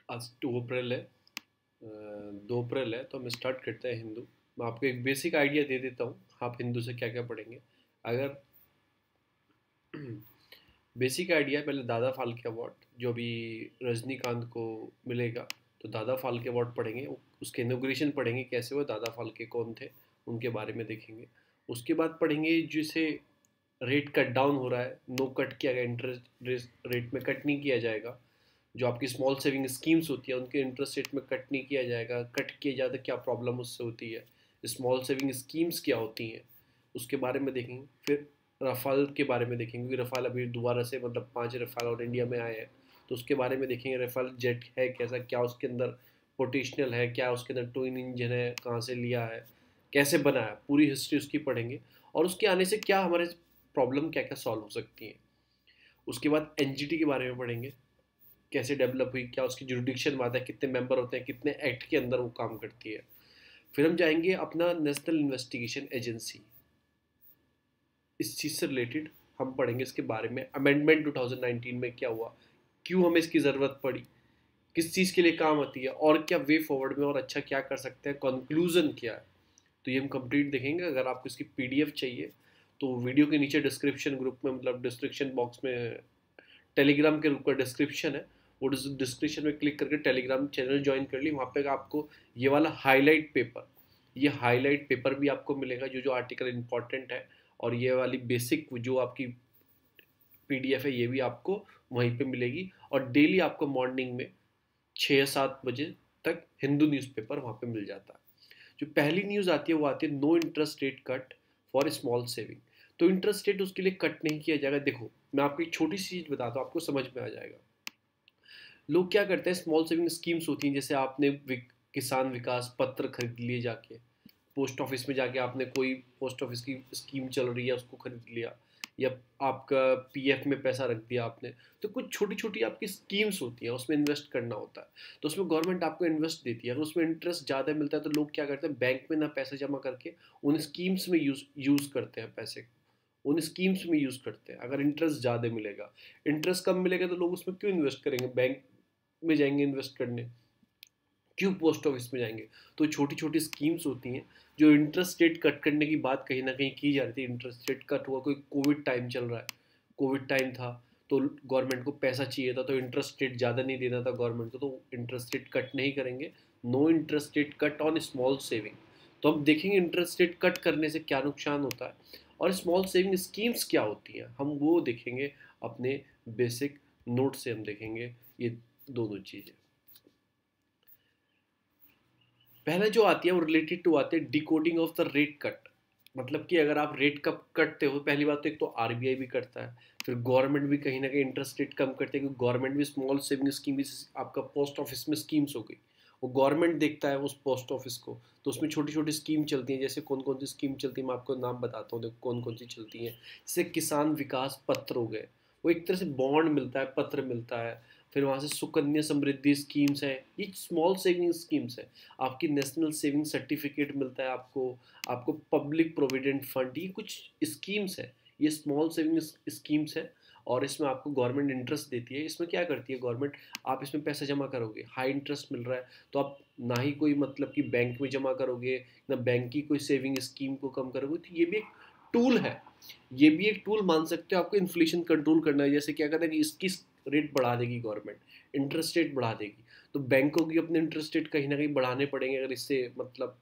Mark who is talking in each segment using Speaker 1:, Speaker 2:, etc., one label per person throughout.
Speaker 1: आज 2 अप्रैल है। 2 अप्रैल है तो हम स्टार्ट करते हैं हिंदू। मैं आपको एक बेसिक आइडिया दे देता हूँ, आप हिंदू से क्या क्या पढ़ेंगे। अगर बेसिक आइडिया पहले दादा फाल्के अवार्ड जो भी रजनीकांत को मिलेगा, तो दादा फाल्के अवार्ड पढ़ेंगे, उसके इनोग्रेशन पढ़ेंगे, कैसे हुआ, दादा फाल्के कौन थे, उनके बारे में देखेंगे। उसके बाद पढ़ेंगे जिसे रेट कट डाउन हो रहा है, नो कट किया गया, इंटरेस्ट रेट में कट नहीं किया जाएगा। जो आपकी स्मॉल सेविंग स्कीम्स होती है उनके इंटरेस्ट रेट में कट नहीं किया जाएगा, कट किया जाए तो क्या प्रॉब्लम उससे होती है, स्मॉल सेविंग स्कीम्स क्या होती हैं, उसके बारे में देखेंगे। फिर रफाल के बारे में देखेंगे, क्योंकि रफाल अभी दोबारा से मतलब 5 रफाल और इंडिया में आए हैं, तो उसके बारे में देखेंगे। रफाल जेट है कैसा, क्या उसके अंदर पोटेंशियल है, क्या उसके अंदर ट्विन इंजन है, कहाँ से लिया है, कैसे बना है, पूरी हिस्ट्री उसकी पढ़ेंगे। और उसके आने से क्या हमारे प्रॉब्लम क्या क्या सॉल्व हो सकती हैं। उसके बाद एनजीटी के बारे में पढ़ेंगे, कैसे डेवलप हुई, क्या उसकी जुरिडिक्शन आता है, कितने मेंबर होते हैं, कितने एक्ट के अंदर वो काम करती है। फिर हम जाएंगे अपना नेशनल इन्वेस्टिगेशन एजेंसी, इस चीज़ से रिलेटेड हम पढ़ेंगे, इसके बारे में अमेंडमेंट 2019 में क्या हुआ, क्यों हमें इसकी ज़रूरत पड़ी, किस चीज़ के लिए काम आती है, और क्या वे फॉरवर्ड में और अच्छा क्या कर सकते हैं, कंक्लूजन क्या है। तो ये हम कंप्लीट देखेंगे। अगर आपको इसकी पीडीएफ चाहिए तो वीडियो के नीचे डिस्क्रिप्शन ग्रुप में, मतलब डिस्क्रिप्शन बॉक्स में टेलीग्राम के रूप का डिस्क्रिप्शन है, वो डिस्क्रिप्शन में क्लिक करके टेलीग्राम चैनल ज्वाइन कर ली। वहाँ पे आपको ये वाला हाईलाइट पेपर, ये हाईलाइट पेपर भी आपको मिलेगा, जो जो आर्टिकल इंपॉर्टेंट है, और ये वाली बेसिक जो आपकी पीडीएफ है ये भी आपको वहीं पे मिलेगी। और डेली आपको मॉर्निंग में 6-7 बजे तक हिंदू न्यूज़पेपर वहाँ पे मिल जाता है। जो पहली न्यूज़ आती है वो आती है no interest rate cut for small saving. तो इंटरेस्ट रेट उसके लिए कट नहीं किया जाएगा। देखो मैं आपको एक छोटी सी चीज़ बताता हूँ, आपको समझ में आ जाएगा। लोग क्या करते हैं, स्मॉल सेविंग स्कीम्स होती हैं, जैसे आपने किसान विकास पत्र खरीद लिए जाके, पोस्ट ऑफिस में जाके आपने कोई पोस्ट ऑफिस की स्कीम चल रही है उसको खरीद लिया, या आपका पीएफ में पैसा रख दिया आपने। तो कुछ छोटी छोटी आपकी स्कीम्स होती हैं, उसमें इन्वेस्ट करना होता है, तो उसमें गवर्नमेंट आपको इन्वेस्ट देती है। अगर उसमें इंटरेस्ट ज़्यादा मिलता है तो लोग क्या करते हैं, बैंक में ना पैसे जमा करके उन स्कीम्स में यूज़ करते हैं, पैसे को उन स्कीम्स में यूज़ करते हैं। अगर इंटरेस्ट ज़्यादा मिलेगा, इंटरेस्ट कम मिलेगा तो लोग उसमें क्यों इन्वेस्ट करेंगे, बैंक में जाएंगे इन्वेस्ट करने, क्यों पोस्ट ऑफिस में जाएंगे। तो छोटी छोटी स्कीम्स होती हैं, जो इंटरेस्ट रेट कट करने की बात कहीं ना कहीं की जा रही थी। इंटरेस्ट रेट कट हुआ, कोई कोविड टाइम चल रहा है, कोविड टाइम था, तो गवर्नमेंट को पैसा चाहिए था, तो इंटरेस्ट रेट ज़्यादा नहीं देना था गवर्नमेंट को, तो इंटरेस्ट रेट कट नहीं करेंगे। No interest rate cut on small saving. तो हम देखेंगे इंटरेस्ट रेट कट करने से क्या नुकसान होता है, और स्मॉल सेविंग स्कीम्स क्या होती हैं, हम वो देखेंगे अपने बेसिक नोट से। हम देखेंगे ये दोनों चीज़ें। पहले जो आती है वो रिलेटेड टू आती है decoding of the rate cut. मतलब कि अगर आप रेट कब कटते हो, पहली बात तो एक तो आरबीआई भी करता है, फिर गवर्नमेंट भी कहीं ना कहीं इंटरेस्ट रेट कम करते हैं, क्योंकि गवर्नमेंट भी स्मॉल सेविंग स्कीम भी, आपका पोस्ट ऑफिस में स्कीम्स हो गई, वो गवर्नमेंट देखता है उस पोस्ट ऑफिस को, तो उसमें छोटी छोटी स्कीम चलती हैं। जैसे कौन कौन सी स्कीम चलती है मैं आपको नाम बताता हूँ, देखो कौन कौन सी चलती हैं। जैसे किसान विकास पत्र हो गए, वो एक तरह से बॉन्ड मिलता है, पत्र मिलता है। फिर वहाँ से सुकन्या समृद्धि स्कीम्स है, ये स्मॉल सेविंग स्कीम्स है। आपकी नेशनल सेविंग सर्टिफिकेट मिलता है आपको, आपको पब्लिक प्रोविडेंट फंड, ये कुछ स्कीम्स है, ये स्मॉल सेविंग स्कीम्स है। और इसमें आपको गवर्नमेंट इंटरेस्ट देती है। इसमें क्या करती है गवर्नमेंट, आप इसमें पैसा जमा करोगे, हाई इंटरेस्ट मिल रहा है, तो आप ना ही कोई मतलब कि बैंक में जमा करोगे, ना बैंक की कोई सेविंग स्कीम को कम करोगे। तो ये भी एक टूल है, ये भी एक टूल मान सकते हो आपको इन्फ्लेशन कंट्रोल करना है। जैसे क्या कहते हैं कि इसकी रेट बढ़ा देगी गवर्नमेंट, इंटरेस्ट रेट बढ़ा देगी, तो बैंकों की अपने इंटरेस्ट रेट कहीं ना कहीं बढ़ाने पड़ेंगे, अगर इससे मतलब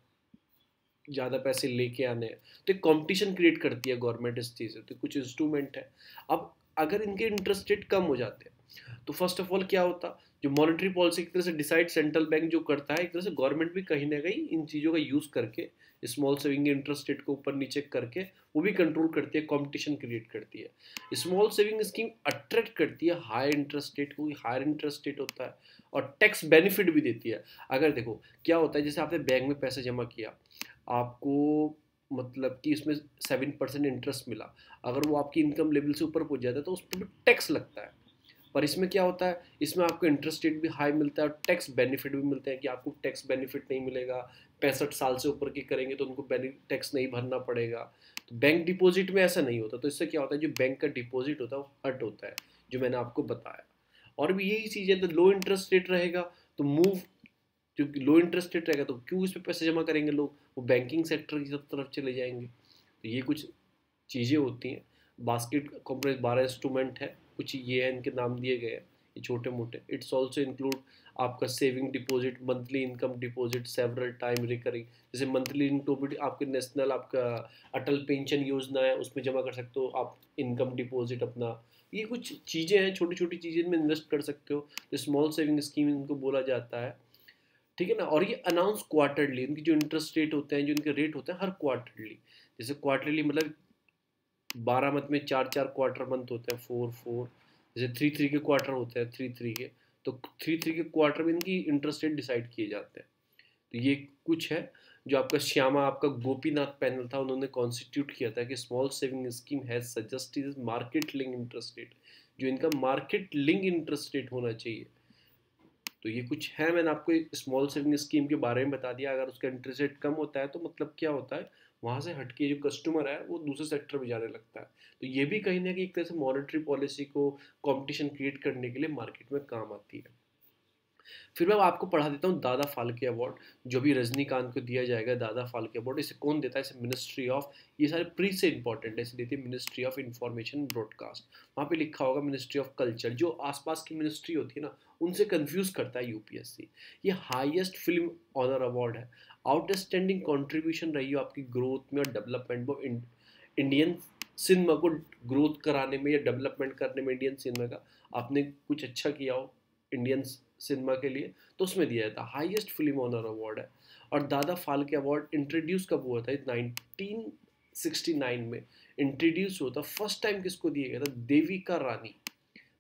Speaker 1: ज़्यादा पैसे लेके आने हैं। तो एक कंपटीशन क्रिएट करती है गवर्नमेंट इस चीज़ से, तो कुछ इंस्ट्रूमेंट है। अब अगर इनके इंटरेस्ट रेट कम हो जाते हैं तो फर्स्ट ऑफ ऑल क्या होता, जो मॉनेटरी पॉलिसी एक तरह से डिसाइड सेंट्रल बैंक जो करता है, एक तरह से गवर्नमेंट भी कहीं ना कहीं इन चीज़ों का यूज़ करके स्मॉल सेविंग इंटरेस्ट रेट को ऊपर नीचे करके वो भी कंट्रोल करती है, कंपटीशन क्रिएट करती है। स्मॉल सेविंग स्कीम अट्रैक्ट करती है हाई इंटरेस्ट रेट को, हायर इंटरेस्ट रेट होता है, और टैक्स बेनिफिट भी देती है। अगर देखो क्या होता है, जैसे आपने बैंक में पैसे जमा किया, आपको मतलब कि इसमें 7% इंटरेस्ट मिला, अगर वो आपकी इनकम लेवल से ऊपर पहुंच जाता है तो उस पर भी टैक्स लगता है। पर इसमें क्या होता है, इसमें आपको इंटरेस्ट रेट भी हाई मिलता है और टैक्स बेनिफिट भी मिलते हैं, कि आपको टैक्स बेनिफिट नहीं मिलेगा, 65 साल से ऊपर की करेंगे तो उनको टैक्स नहीं भरना पड़ेगा। तो बैंक डिपॉजिट में ऐसा नहीं होता, तो इससे क्या होता है, जो बैंक का डिपॉजिट होता है वो हट होता है, जो मैंने आपको बताया। और भी यही चीज़ है, तो लो इंटरेस्ट रेट रहेगा तो मूव, क्योंकि लो इंटरेस्ट रेट रहेगा तो क्यों इस पे पैसे जमा करेंगे लोग, वो बैंकिंग सेक्टर की तरफ चले जाएंगे। तो ये कुछ चीज़ें होती हैं। बास्केट कंपनी 12 इंस्ट्रूमेंट है, कुछ ये है, इनके नाम दिए गए हैं, ये छोटे मोटे। इट्स ऑल्सो इंक्लूड आपका saving deposit, monthly income deposit, several time recurring. जैसे मंथली डिपॉजिट आपके नेशनल आपका अटल पेंशन योजना है, उसमें जमा कर सकते हो आप इनकम डिपॉजिट अपना। ये कुछ चीज़ें हैं, छोटी छोटी चीज़ें में इन्वेस्ट कर सकते हो, जो स्मॉल सेविंग स्कीम इनको बोला जाता है, ठीक है ना। और ये अनाउंस क्वार्टरली, इनकी जो इंटरेस्ट रेट होते हैं, जो इनके रेट होते हैं हर क्वार्टरली। जैसे क्वार्टरली मतलब 12 मंथ में 4 4 क्वार्टर मंथ होते हैं, 4 4। जैसे 3 3 के क्वार्टर होते हैं, 3 3 के, तो 3 3 के क्वार्टर में इनकी इंटरेस्ट रेट डिसाइड किए जाते हैं। तो ये कुछ है जो आपका श्यामा आपका गोपीनाथ पैनल था, उन्होंने कॉन्स्टिट्यूट किया था कि small saving scheme has suggested market link interest rate, जो इनका मार्केट लिंक इंटरेस्ट रेट होना चाहिए। तो ये कुछ है, मैंने आपको स्मॉल सेविंग स्कीम के बारे में बता दिया। अगर उसका इंटरेस्ट रेट कम होता है तो मतलब क्या होता है, वहाँ से हटके जो कस्टमर है वो दूसरे सेक्टर में जाने लगता है। तो ये भी कहीं ना कहीं एक तरह से मॉनेटरी पॉलिसी को कंपटीशन क्रिएट करने के लिए मार्केट में काम आती है। फिर मैं आपको पढ़ा देता हूँ दादा फाल्के अवार्ड, जो भी रजनीकांत को दिया जाएगा दादा फाल्के अवार्ड। इसे कौन देता है, इसे मिनिस्ट्री ऑफ, ये सारे प्री से इंपॉर्टेंट है, इसे देती है मिनिस्ट्री ऑफ इंफॉर्मेशन ब्रॉडकास्ट। वहाँ पे लिखा होगा मिनिस्ट्री ऑफ कल्चर, जो आसपास की मिनिस्ट्री होती है ना उनसे कंफ्यूज करता है यूपीएससी। ये हाईएस्ट फिल्म ऑनर अवार्ड है। आउटस्टैंडिंग कॉन्ट्रीब्यूशन रही हो आपकी ग्रोथ में और डेवलपमेंट में, इंडियन सिनेमा को ग्रोथ कराने में या डेवलपमेंट करने में, इंडियन सिनेमा का आपने कुछ अच्छा किया हो इंडियन सिनेमा के लिए, तो उसमें दिया जाता है। हाईएस्ट फिल्म ऑनर अवार्ड है। और दादा फाल्के अवार्ड इंट्रोड्यूस कब हुआ था, 1969 में इंट्रोड्यूस हुआ था। फर्स्ट टाइम किसको दिया गया था, Devika Rani,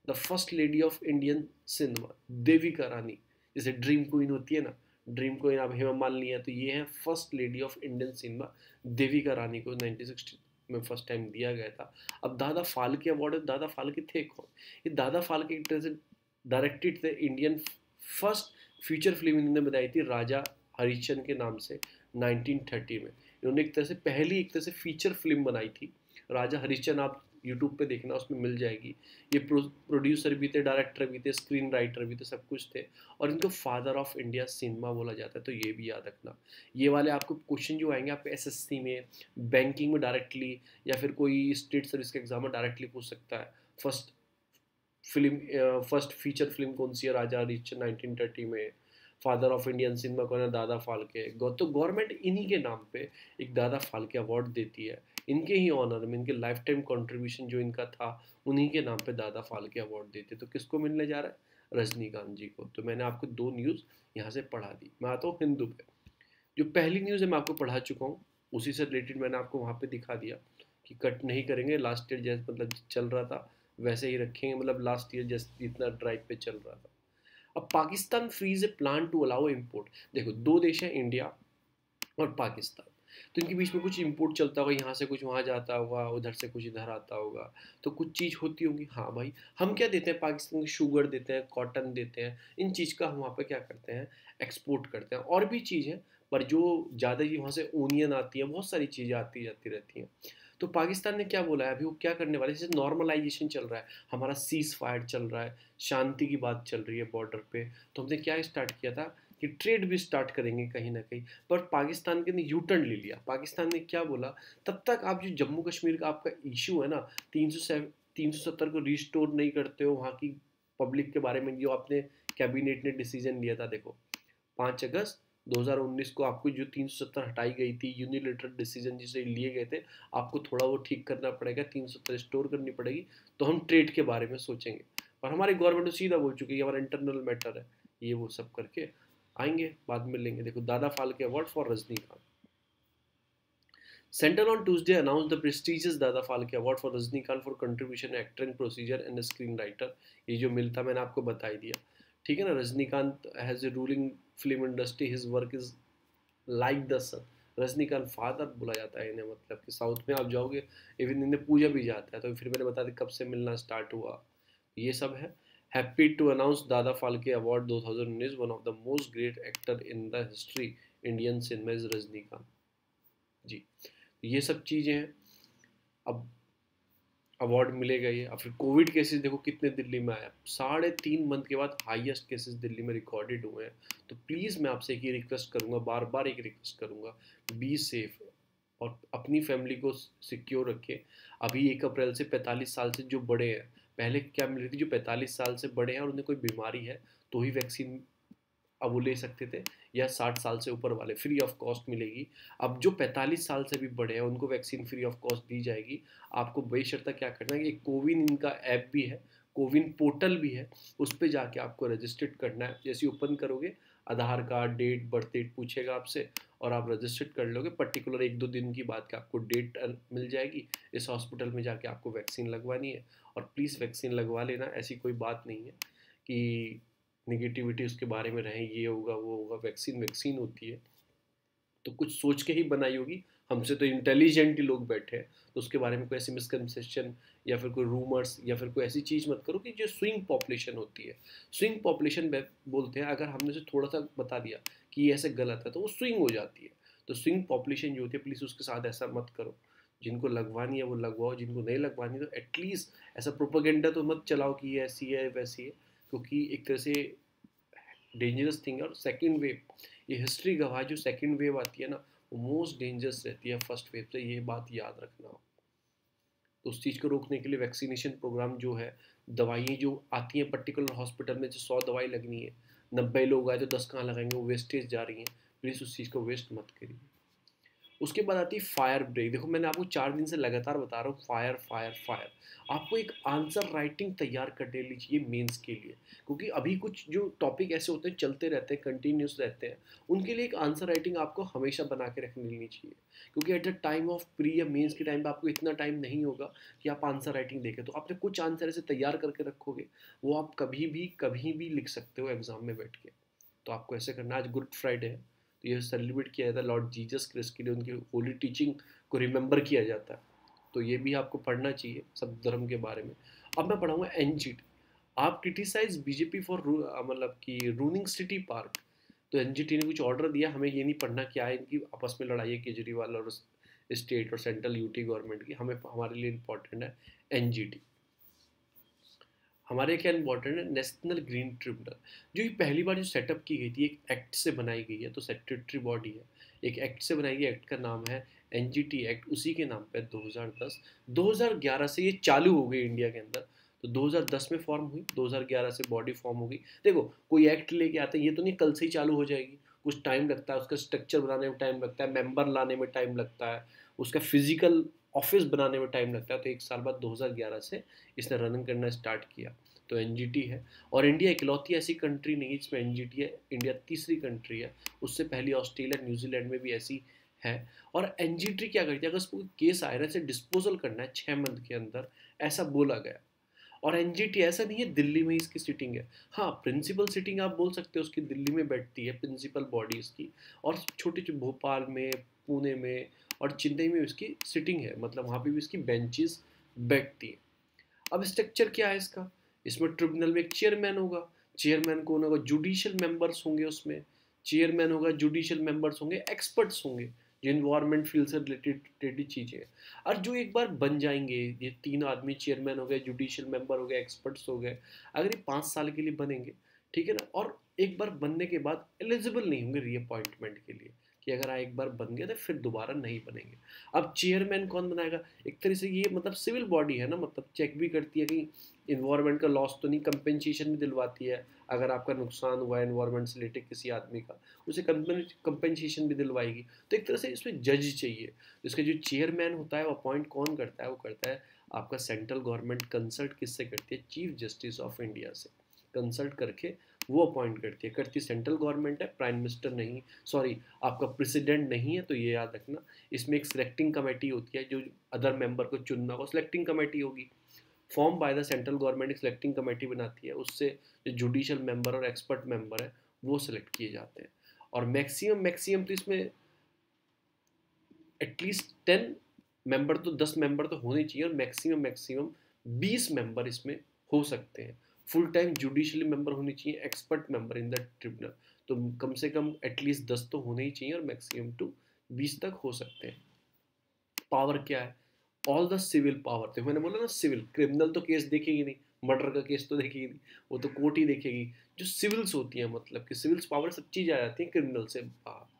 Speaker 1: the first lady of Indian cinema, Devika Rani. जैसे ड्रीम क्वीन होती है ना, ड्रीम क्वीन आप हेमा मालिनी है, तो ये है first lady of Indian cinema, Devika Rani को 1960 में फर्स्ट टाइम दिया गया था। अब दादा फाल्के अवार्ड, दादा फाल्के थे कौन, ये दादा फाल्के एक तरह से डायरेक्टेड थे इंडियन फर्स्ट फीचर फिल्म इन्होंने बनाई थी राजा हरिश्चंद्र के नाम से 1930 में। इन्होंने एक तरह से पहली एक तरह से फीचर फिल्म बनाई थी राजा हरिश्चंद्र, आप यूट्यूब पे देखना उसमें मिल जाएगी। ये प्रोड्यूसर भी थे, डायरेक्टर भी थे, स्क्रीन राइटर भी थे, सब कुछ थे। और इनको फादर ऑफ इंडिया सिनेमा बोला जाता है, तो ये भी याद रखना। ये वाले आपको क्वेश्चन जो आएंगे आपको एसएससी में, बैंकिंग में डायरेक्टली, या फिर कोई स्टेट सर्विस के एग्जाम में डायरेक्टली पूछ सकता है। फर्स्ट फीचर फिल्म कौन सी है राजा हरिश्चंद्र 1930 में, फादर ऑफ इंडियन सिनेमा कौन है, दादा फाल्के। तो गवर्नमेंट इन्हीं के नाम पे एक दादा फाल्के अवार्ड देती है, इनके ही ऑनर में, इनके लाइफ टाइम कॉन्ट्रीब्यूशन जो इनका था उन्हीं के नाम पे दादा फाल्के अवार्ड देते। तो किसको मिलने जा रहा है, रजनीकांत जी को। तो मैंने आपको 2 न्यूज़ यहाँ से पढ़ा दी। मैं आता हूँ हिंदू पे। जो पहली न्यूज़ है मैं आपको पढ़ा चुका हूँ, उसी से रिलेटेड मैंने आपको वहाँ पे दिखा दिया कि कट नहीं करेंगे, लास्ट ईयर जैसे मतलब चल रहा था वैसे ही रखेंगे, मतलब लास्ट ईयर जैसे जितना ड्राइव पे चल रहा था। अब Pakistan freeze a plan to allow import. देखो 2 देश हैं, इंडिया और पाकिस्तान, तो इनके बीच में कुछ इंपोर्ट चलता होगा, यहाँ से कुछ वहाँ जाता होगा, उधर से कुछ इधर आता होगा, तो कुछ चीज़ होती होगी। हाँ भाई, हम क्या देते हैं पाकिस्तान को, शुगर देते हैं, कॉटन देते हैं, इन चीज़ का हम वहाँ पे क्या करते हैं, एक्सपोर्ट करते हैं। और भी चीज़ है, पर जो ज़्यादा ही वहाँ से ओनियन आती है, बहुत सारी चीज़ें आती जाती रहती हैं। तो पाकिस्तान ने क्या बोला है, अभी वो क्या करने वाले, जैसे नॉर्मलाइजेशन चल रहा है, हमारा सीज फायर चल रहा है, शांति की बात चल रही है बॉर्डर पे, तो हमने क्या स्टार्ट किया था कि ट्रेड भी स्टार्ट करेंगे कहीं ना कहीं। पर पाकिस्तान के ने यू टर्न ले लिया। पाकिस्तान ने क्या बोला, तब तक आप जो जम्मू कश्मीर का आपका इशू है ना, 370 को रिस्टोर नहीं करते हो, वहाँ की पब्लिक के बारे में जो आपने कैबिनेट ने डिसीजन लिया था, देखो 5 अगस्त 2019 को आपको जो 370 हटाई गई थी, यूनिलेटरल डिसीजन जिसे लिए गए थे, आपको थोड़ा वो ठीक करना पड़ेगा, 370 स्टोर करनी पड़ेगी, तो हम ट्रेड के बारे में सोचेंगे। और हमारी गवर्नमेंट तो सीधा बोल चुकी है हमारा इंटरनल मैटर है, ये वो सब करके आएंगे, बाद में लेंगे। देखो दादा Phalke award for Rajinikanth. Center on Tuesday announced the prestigious Dada Phalke Award for Rajnikant for contribution acting procedure and screenwriter। ये जो मिलता मैंने आपको बता ही दिया, ठीक है ना। Rajinikanth has a ruling film industry, his work is like the sun. Rajinikanth father बोला जाता है इन्हें, मतलब कि साउथ में आप जाओगे इवन इन्हें पूजा भी जाता है। तो फिर मैंने बता दिया कब से मिलना स्टार्ट हुआ, ये सब है। Happy to announce Dada Phalke award 2019, one of the most great actor in the history Indian cinema is Rajinikanth ji. ये सब चीज़ें हैं। अब अवार्ड मिलेगा ये। और फिर कोविड केसेस देखो कितने दिल्ली में आया, 3.5 मंथ के बाद हाईएस्ट केसेस दिल्ली में रिकॉर्डेड हुए हैं। तो प्लीज़ मैं आपसे एक ही रिक्वेस्ट करूँगा, बार बार एक रिक्वेस्ट करूँगा, बी सेफ और अपनी फैमिली को सिक्योर रखें। अभी 1 अप्रैल से 45 साल से जो बड़े हैं, पहले क्या मिल रही थी, जो 45 साल से बड़े हैं और उन्हें कोई बीमारी है तो ही वैक्सीन अब वो ले सकते थे, या 60 साल से ऊपर वाले फ्री ऑफ कॉस्ट मिलेगी। अब जो 45 साल से भी बड़े हैं उनको वैक्सीन फ्री ऑफ कॉस्ट दी जाएगी। आपको बेशर्त क्या करना है कि कोविन इनका ऐप भी है, कोविन पोर्टल भी है, उस पर जाके आपको रजिस्टर्ड करना है। जैसे ओपन करोगे, आधार कार्ड, डेट, बर्थ डेट पूछेगा आपसे और आप रजिस्टर्ड कर लोगे। पर्टिकुलर 1-2 दिन की बाद के आपको डेट मिल जाएगी, इस हॉस्पिटल में जाके आपको वैक्सीन लगवानी है। और प्लीज़ वैक्सीन लगवा लेना, ऐसी कोई बात नहीं है कि निगेटिविटी उसके बारे में रहे, ये होगा वो होगा। वैक्सीन वैक्सीन होती है तो कुछ सोच के ही बनाई होगी। हमसे तो इंटेलिजेंट ही लोग बैठे हैं, तो उसके बारे में कोई ऐसी मिसकंसेप्शन या फिर कोई रूमर्स या फिर कोई ऐसी चीज़ मत करो कि जो स्विंग पॉपुलेशन होती है। स्विंग पॉपुलेशन बोलते हैं, अगर हमने से थोड़ा सा बता दिया कि ये ऐसे गलत है तो वो स्विंग हो जाती है। तो स्विंग पॉपुलेशन जो होती है, प्लीज़ उसके साथ ऐसा मत करो। जिनको लगवानी है वो लगवाओ, जिनको नहीं लगवानी तो एटलीस्ट ऐसा प्रोपेगेंडा तो मत चलाओ कि ये ऐसी है वैसी है, क्योंकि एक तरह से डेंजरस थिंग है। और सेकंड वेव, ये हिस्ट्री गवाह, जो सेकंड वेव आती है ना, वो मोस्ट डेंजरस रहती है फर्स्ट वेव से, ये बात याद रखना। तो उस चीज़ को रोकने के लिए वैक्सीनेशन प्रोग्राम जो है, दवाइयाँ जो आती हैं पर्टिकुलर हॉस्पिटल में, जो 100 दवाई लगनी है, 90 लोग आए तो 10 कहाँ लगाएंगे, वो वेस्टेज जा रही हैं। प्लीज़ उस चीज़ को वेस्ट मत करिए। उसके बाद आती है फायर ब्रेक। देखो मैंने आपको 4 दिन से लगातार बता रहा हूँ, फायर फायर फायर। आपको एक आंसर राइटिंग तैयार कर लेनी चाहिए मेंस के लिए, क्योंकि अभी कुछ जो टॉपिक ऐसे होते हैं, चलते रहते हैं, कंटिन्यूस रहते हैं, उनके लिए एक आंसर राइटिंग आपको हमेशा बना के रख लेनी चाहिए। क्योंकि at the time of pre या मेंस के टाइम पे आपको इतना टाइम नहीं होगा कि आप आंसर राइटिंग देखें। तो आपने कुछ आंसर ऐसे तैयार करके रखोगे, वो आप कभी भी लिख सकते हो एग्जाम में बैठ के। तो आपको ऐसे करना। आज गुड फ्राइडे है, तो ये सेलिब्रेट किया जाता है लॉर्ड जीसस क्रिस्ट के लिए, उनकी होली टीचिंग को रिमेंबर किया जाता है। तो ये भी आपको पढ़ना चाहिए सब धर्म के बारे में। अब मैं पढ़ाऊंगा एनजीटी। आप क्रिटिसाइज बीजेपी फॉर मतलब कि रूलिंग सिटी पार्क। तो एनजीटी ने कुछ ऑर्डर दिया, हमें ये नहीं पढ़ना क्या है इनकी आपस में लड़ाई है केजरीवाल और स्टेट और सेंट्रल यूटी गवर्नमेंट की, हमें हमारे लिए इंपॉर्टेंट है एनजीटी। हमारे क्या इंपॉर्टेंट है, नेशनल ग्रीन ट्रिब्यूनल। जो ये पहली बार जो सेटअप की गई थी, एक एक्ट से बनाई गई है, तो स्टैट्यूटरी बॉडी है, एक एक्ट से बनाई गई। एक्ट का नाम है एनजीटी एक्ट, उसी के नाम पे 2010। 2011 से ये चालू हो गई इंडिया के अंदर। तो 2010 में फॉर्म हुई, 2011 से बॉडी फॉर्म हो गई। देखो कोई एक्ट लेके आते हैं, ये तो नहीं कल से ही चालू हो जाएगी, कुछ टाइम लगता है, उसका स्ट्रक्चर बनाने में टाइम लगता है, मेंबर लाने में टाइम लगता है, उसका फिजिकल ऑफिस बनाने में टाइम लगता है। तो 1 साल बाद 2011 से इसने रनिंग करना स्टार्ट किया। तो एनजीटी है। और इंडिया इकलौती ऐसी कंट्री नहीं जिसमें एनजीटी है, इंडिया तीसरी कंट्री है। उससे पहले ऑस्ट्रेलिया, न्यूजीलैंड में भी ऐसी है। और एनजीटी क्या करती है, अगर उसको केस आए ना, से डिस्पोजल करना है 6 मंथ के अंदर, ऐसा बोला गया। और एनजीटी ऐसा नहीं है दिल्ली में ही इसकी सिटिंग है। हाँ, प्रिंसिपल सिटिंग आप बोल सकते हो उसकी दिल्ली में बैठती है, प्रिंसिपल बॉडी इसकी। और छोटे छोटे भोपाल में, पुणे में और चेन्नई में इसकी सिटिंग है, मतलब वहाँ पे भी इसकी बेंचेस बैठती है। अब स्ट्रक्चर क्या है इसका, इसमें ट्रिब्यूनल में एक चेयरमैन होगा। चेयरमैन कौन होगा, जुडिशियल मेंबर्स होंगे उसमें। चेयरमैन होगा, जुडिशियल मेंबर्स होंगे, एक्सपर्ट्स होंगे जो इन्वायरमेंट फील्ड से रिलेटेड चीज़ें हैं। और जो एक बार बन जाएंगे, ये 3 आदमी, चेयरमैन हो गए, जुडिशियल मेंबर हो गए, एक्सपर्ट्स हो गए, अगर ये 5 साल के लिए बनेंगे, ठीक है ना, और एक बार बनने के बाद एलिजिबल नहीं होंगे रीअपॉइंटमेंट के लिए, कि अगर एक बार बन गए तो फिर दोबारा नहीं बनेंगे। अब चेयरमैन कौन बनाएगा, एक तरह से ये मतलब सिविल बॉडी है ना, मतलब चेक भी करती है कि इन्वायरमेंट का लॉस तो नहीं, कंपेंसेशन भी दिलवाती है। अगर आपका नुकसान हुआ है इन्वायरमेंट से रिलेटेड किसी आदमी का, उसे कंपेंसेशन भी दिलवाएगी। तो एक तरह से इसमें जज चाहिए। इसका जो चेयरमैन होता है वो अपॉइंट कौन करता है, वो करता है आपका सेंट्रल गवर्नमेंट। कंसल्ट किससे करती है, चीफ जस्टिस ऑफ इंडिया से कंसल्ट करके वो अपॉइंट करती है। करती सेंट्रल गवर्नमेंट है, प्राइम मिनिस्टर नहीं, सॉरी आपका प्रेसिडेंट नहीं है। तो ये याद रखना, इसमें एक सिलेक्टिंग कमेटी होती है, जो अदर मेंबर को चुनना हो, सिलेक्टिंग कमेटी होगी, form by the central government. एक सिलेक्टिंग कमेटी बनाती है, उससे जो जुडिशियल मेंबर और एक्सपर्ट मेंबर है वो सिलेक्ट किए जाते हैं। और मैक्सिमम मैक्सिमम तो इसमें एटलीस्ट 10 मेंबर, तो 10 मेंबर तो होने चाहिए, और मैक्सिमम मैक्सिमम 20 मेंबर इसमें हो सकते हैं। फुल टाइम जुडिशियली मेंबर होनी चाहिए, expert member in the tribunal. तो कम से कम एटलीस्ट 10 तो होने ही चाहिए, और मैक्सिमम टू 20 तक हो सकते हैं। पावर क्या है, ऑल द सिविल पावर। तो मैंने बोला ना, सिविल, क्रिमिनल तो केस देखेगी नहीं, मर्डर का केस तो देखेगी नहीं, वो तो कोर्ट ही देखेगी। जो सिविल्स होती हैं, मतलब कि सिविल्स पावर सब चीज़ आ जाती है क्रिमिनल से बाहर।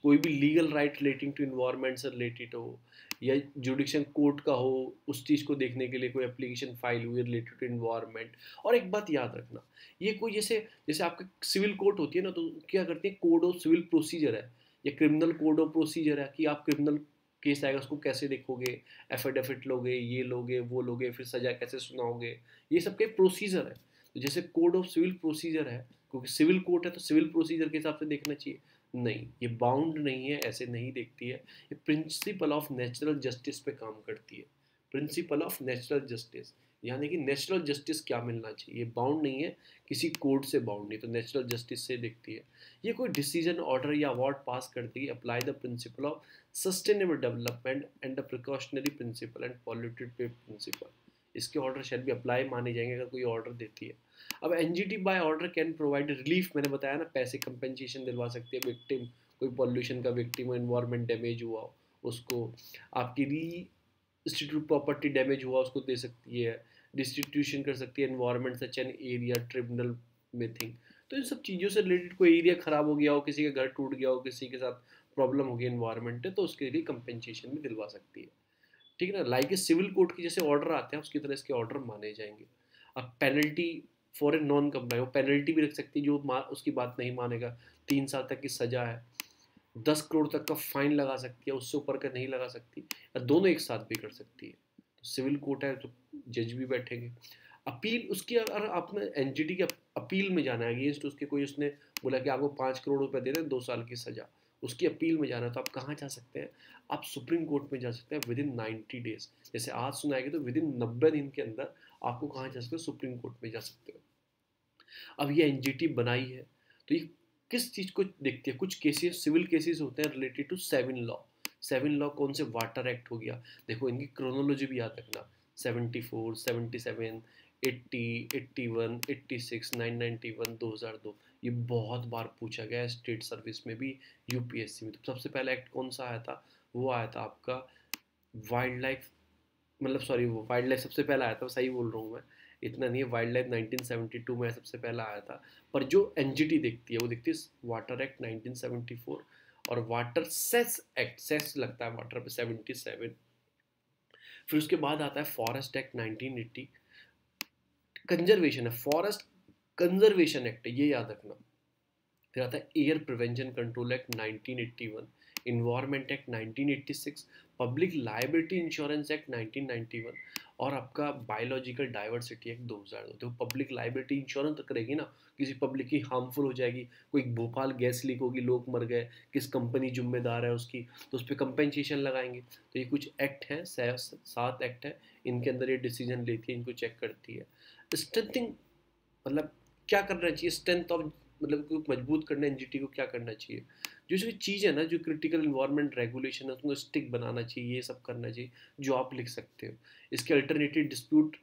Speaker 1: कोई भी legal right relating to environment से रिलेटेड हो, या जुडिक्शन कोर्ट का हो, उस चीज़ को देखने के लिए कोई एप्लीकेशन फाइल हुई रिलेटेड टू इन्वायरमेंट। और एक बात याद रखना, ये कोई जैसे जैसे आपकी सिविल कोर्ट होती है ना, तो क्या करती है, कोड ऑफ सिविल प्रोसीजर है या क्रिमिनल कोड ऑफ प्रोसीजर है कि आप क्रिमिनल केस आएगा उसको कैसे देखोगे, एफिडेविट लोगे, ये लोगे, वो लोगे, फिर सजा कैसे सुनाओगे, ये सब के प्रोसीजर है। तो जैसे कोड ऑफ सिविल प्रोसीजर है, क्योंकि सिविल कोर्ट है तो सिविल प्रोसीजर के हिसाब से देखना चाहिए। नहीं, ये बाउंड नहीं है, ऐसे नहीं देखती है। ये प्रिंसिपल ऑफ नेचुरल जस्टिस पे काम करती है। प्रिंसिपल ऑफ नेचुरल जस्टिस, यानी कि नेचुरल जस्टिस क्या मिलना चाहिए, बाउंड नहीं है, किसी कोड से बाउंड नहीं, तो नेचुरल जस्टिस से देखती है। ये कोई डिसीजन, ऑर्डर या अवार्ड पास करती है, apply the principle of sustainable development and the precautionary principle and polluter pay principle. इसके ऑर्डर शैल भी अप्लाई माने जाएंगे अगर कोई ऑर्डर देती है। अब NGT by order can provide relief, मैंने बताया ना, पैसे कंपेंसेशन दिलवा सकती है विक्टिम, कोई पॉल्यूशन का विक्टिम हो, इन्वायरमेंट डैमेज हुआ हो उसको, आपकी री इंस्टीट्यूट प्रॉपर्टी डैमेज हुआ उसको दे सकती है, डिस्ट्रीब्यूशन कर सकती है environment such an area tribunal में थिंग। तो इन सब चीज़ों से रिलेटेड, कोई एरिया ख़राब हो गया हो, किसी का घर टूट गया हो, किसी के साथ प्रॉब्लम हो गई इन्वायरमेंट है, तो उसके लिए कंपेंसेशन भी दिलवा सकती है। ठीक है ना, लाइक ए सिविल कोर्ट की जैसे ऑर्डर आते हैं उसकी तरह इसके ऑर्डर माने जाएंगे। अब penalty for a non comply, वो पेनल्टी भी रख सकती है जो उसकी बात नहीं मानेगा, 3 साल तक की सजा है, 10 करोड़ तक का फाइन लगा सकती है, उससे ऊपर का नहीं लगा सकती, या दोनों एक साथ भी कर सकती है। तो सिविल कोर्ट है तो जज भी बैठेंगे। अपील उसकी, अगर आपने एनजीटी के अपील में जाना है अगेंस्ट उसके, कोई उसने बोला कि आपको 5 करोड़ रुपए दे रहे हैं, 2 साल की सजा, उसकी अपील में जाना है तो आप कहाँ जा सकते हैं, आप सुप्रीम कोर्ट में जा सकते हैं विद इन 90 डेज। जैसे आज सुनाएंगे तो विद इन 90 दिन के अंदर आपको कहाँ जा सकते हो, सुप्रीम कोर्ट में जा सकते हो। अब ये एनजीटी बनाई है तो ये किस चीज़ को देखती है, कुछ केसेस सिविल केसेस होते हैं रिलेटेड टू 7 लॉ। 7 लॉ कौन से, वाटर एक्ट हो गया, देखो इनकी क्रोनोलॉजी भी याद रखना, 74, 77, 80, 81, 86, 991, 2002, ये बहुत बार पूछा गया है स्टेट सर्विस में भी, यूपीएससी में। तो सबसे पहला एक्ट कौन सा आया था, वो आया था आपका वाइल्ड लाइफ, मतलब सॉरी, वो वाइल्ड लाइफ सबसे पहला आया था, सही बोल रहा हूँ मैं, इतना नहीं है, वाइल्ड लाइफ 1972 में सबसे पहला आया था। पर जो एनजीटी देखती है वो देखती है वाटर एक्ट 1974 और वाटर सेस एक्ट, सेस लगता है वाटर पे 77। फिर उसके बाद आता है फॉरेस्ट एक्ट 1980, कंजर्वेशन है, फॉरेस्ट कंजर्वेशन एक्ट है, ये याद रखना। फिर आता है air prevention control act 1981, environment act 1986, public liability insurance act 1991 और आपका बायोलॉजिकल डाइवर्सिटी एक्ट 2002। तो पब्लिक लायबिलिटी इंश्योरेंस तो करेगी ना, किसी पब्लिक की हार्मफुल हो जाएगी, कोई भोपाल गैस लीक होगी, लोग मर गए, किस कंपनी जिम्मेदार है उसकी, तो उस पर कंपेंसेशन लगाएंगे। तो ये कुछ एक्ट हैं, 7 एक्ट है, इनके अंदर ये डिसीजन लेती है, इनको चेक करती है। स्ट्रेंथिंग, मतलब क्या करना चाहिए, स्ट्रेंथ ऑफ, मतलब को मजबूत करना एनजीटी को क्या करना चाहिए, जो इसकी चीज़ है ना, जो क्रिटिकल इन्वायरमेंट रेगुलेशन है उसको स्टिक बनाना चाहिए, ये सब करना चाहिए जो आप लिख सकते हो। इसके अल्टरनेटिव डिस्प्यूट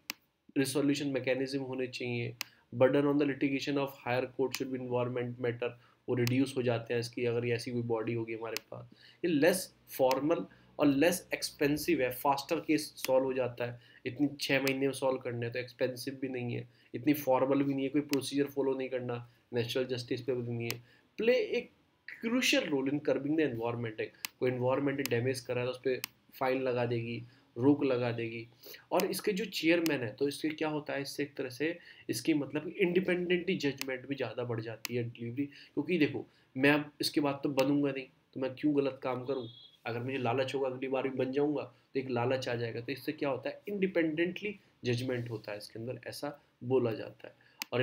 Speaker 1: रिसोल्यूशन मैकेनिज्म होने चाहिए। Burden on the litigation of higher court should be environment matter, वो रिड्यूस हो जाते हैं इसकी, अगर ऐसी कोई बॉडी होगी हमारे पास। ये लेस फॉर्मल और लेस एक्सपेंसिव है, फास्टर केस सॉल्व हो जाता है, इतनी 6 महीने में सॉल्व करने हैं तो एक्सपेंसिव भी नहीं है, इतनी फॉर्मल भी नहीं है, कोई प्रोसीजर फॉलो नहीं करना, नेचुरल जस्टिस पे भी नहीं है। प्ले एक crucial role in curbing the environment, कोई एनवायरमेंट डैमेज करा है तो उस पर फाइन लगा देगी, रोक लगा देगी। और इसके जो चेयरमैन है तो इससे क्या होता है, इससे एक तरह से इसकी मतलब इंडिपेंडेंटली जजमेंट भी ज़्यादा बढ़ जाती है डिलीवरी, क्योंकि देखो मैं अब इसके बाद तो बनूंगा नहीं, तो मैं क्यों गलत काम करूँ, अगर मुझे लालच होगा अगली बार भी बन जाऊंगा तो एक लालच आ जाएगा, तो इससे क्या होता है, इंडिपेंडेंटली जजमेंट होता है इसके अंदर, ऐसा बोला जाता है। और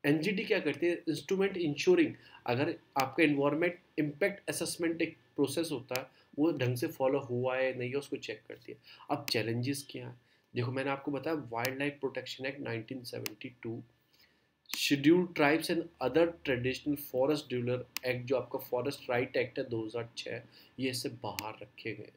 Speaker 1: एनजीटी क्या करती है, इंस्ट्रूमेंट इंश्योरिंग, अगर आपका इन्वायरमेंट इम्पैक्ट असेसमेंट एक प्रोसेस होता है, वो ढंग से फॉलो हुआ है नहीं है उसको चेक करती है। अब चैलेंजेस क्या है, देखो मैंने आपको बताया wild life protection act 1972, scheduled tribes and other traditional forest dealer act, जो आपका फॉरेस्ट राइट एक्ट है 2006, ये इससे बाहर रखे गए,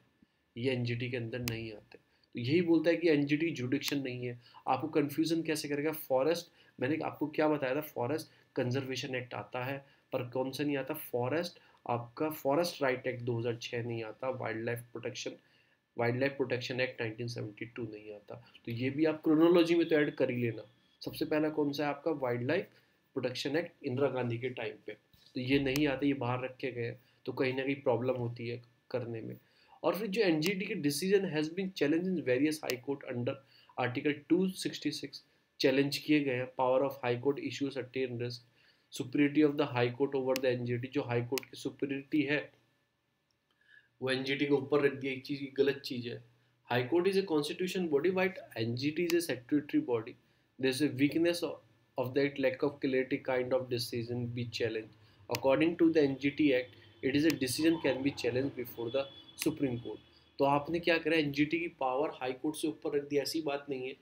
Speaker 1: ये एनजीटी के अंदर नहीं आते। तो यही बोलता है कि एनजीटी जुडिक्शन नहीं है। आपको कंफ्यूजन कैसे करेगा, फॉरेस्ट, मैंने आपको क्या बताया था, फॉरेस्ट कंजर्वेशन एक्ट आता है, पर कौन सा नहीं आता, फॉरेस्ट, आपका फॉरेस्ट राइट एक्ट 2006 नहीं आता, wild life protection wild life protection act 1972 नहीं आता। तो ये भी आप क्रोनोलॉजी में तो ऐड कर ही लेना। सबसे पहला कौन सा है आपका? Wild life protection act Indira Gandhi के टाइम पे। तो ये नहीं आते, ये बाहर रखे गए हैं, तो कहीं ना कहीं प्रॉब्लम होती है करने में। और फिर जो एनजीटी के decision has been challenge in various high court under article 266 challenge किए गए हैं। Power of high court issue certain risk, superiority of the high court over the NGT, जो हाई कोर्ट की सुपीरियरिटी है वो एनजीटी के ऊपर रख दिया, एक चीज की गलत चीज है। High court is a constitution body, while NGT is a statutory body. There is a weakness of that lack of clarity kind of decision be challenged. According to the NGT Act, it is a decision can be challenged before the Supreme Court. तो आपने क्या करा, NGT की power high court से ऊपर रख दी, ऐसी बात नहीं है।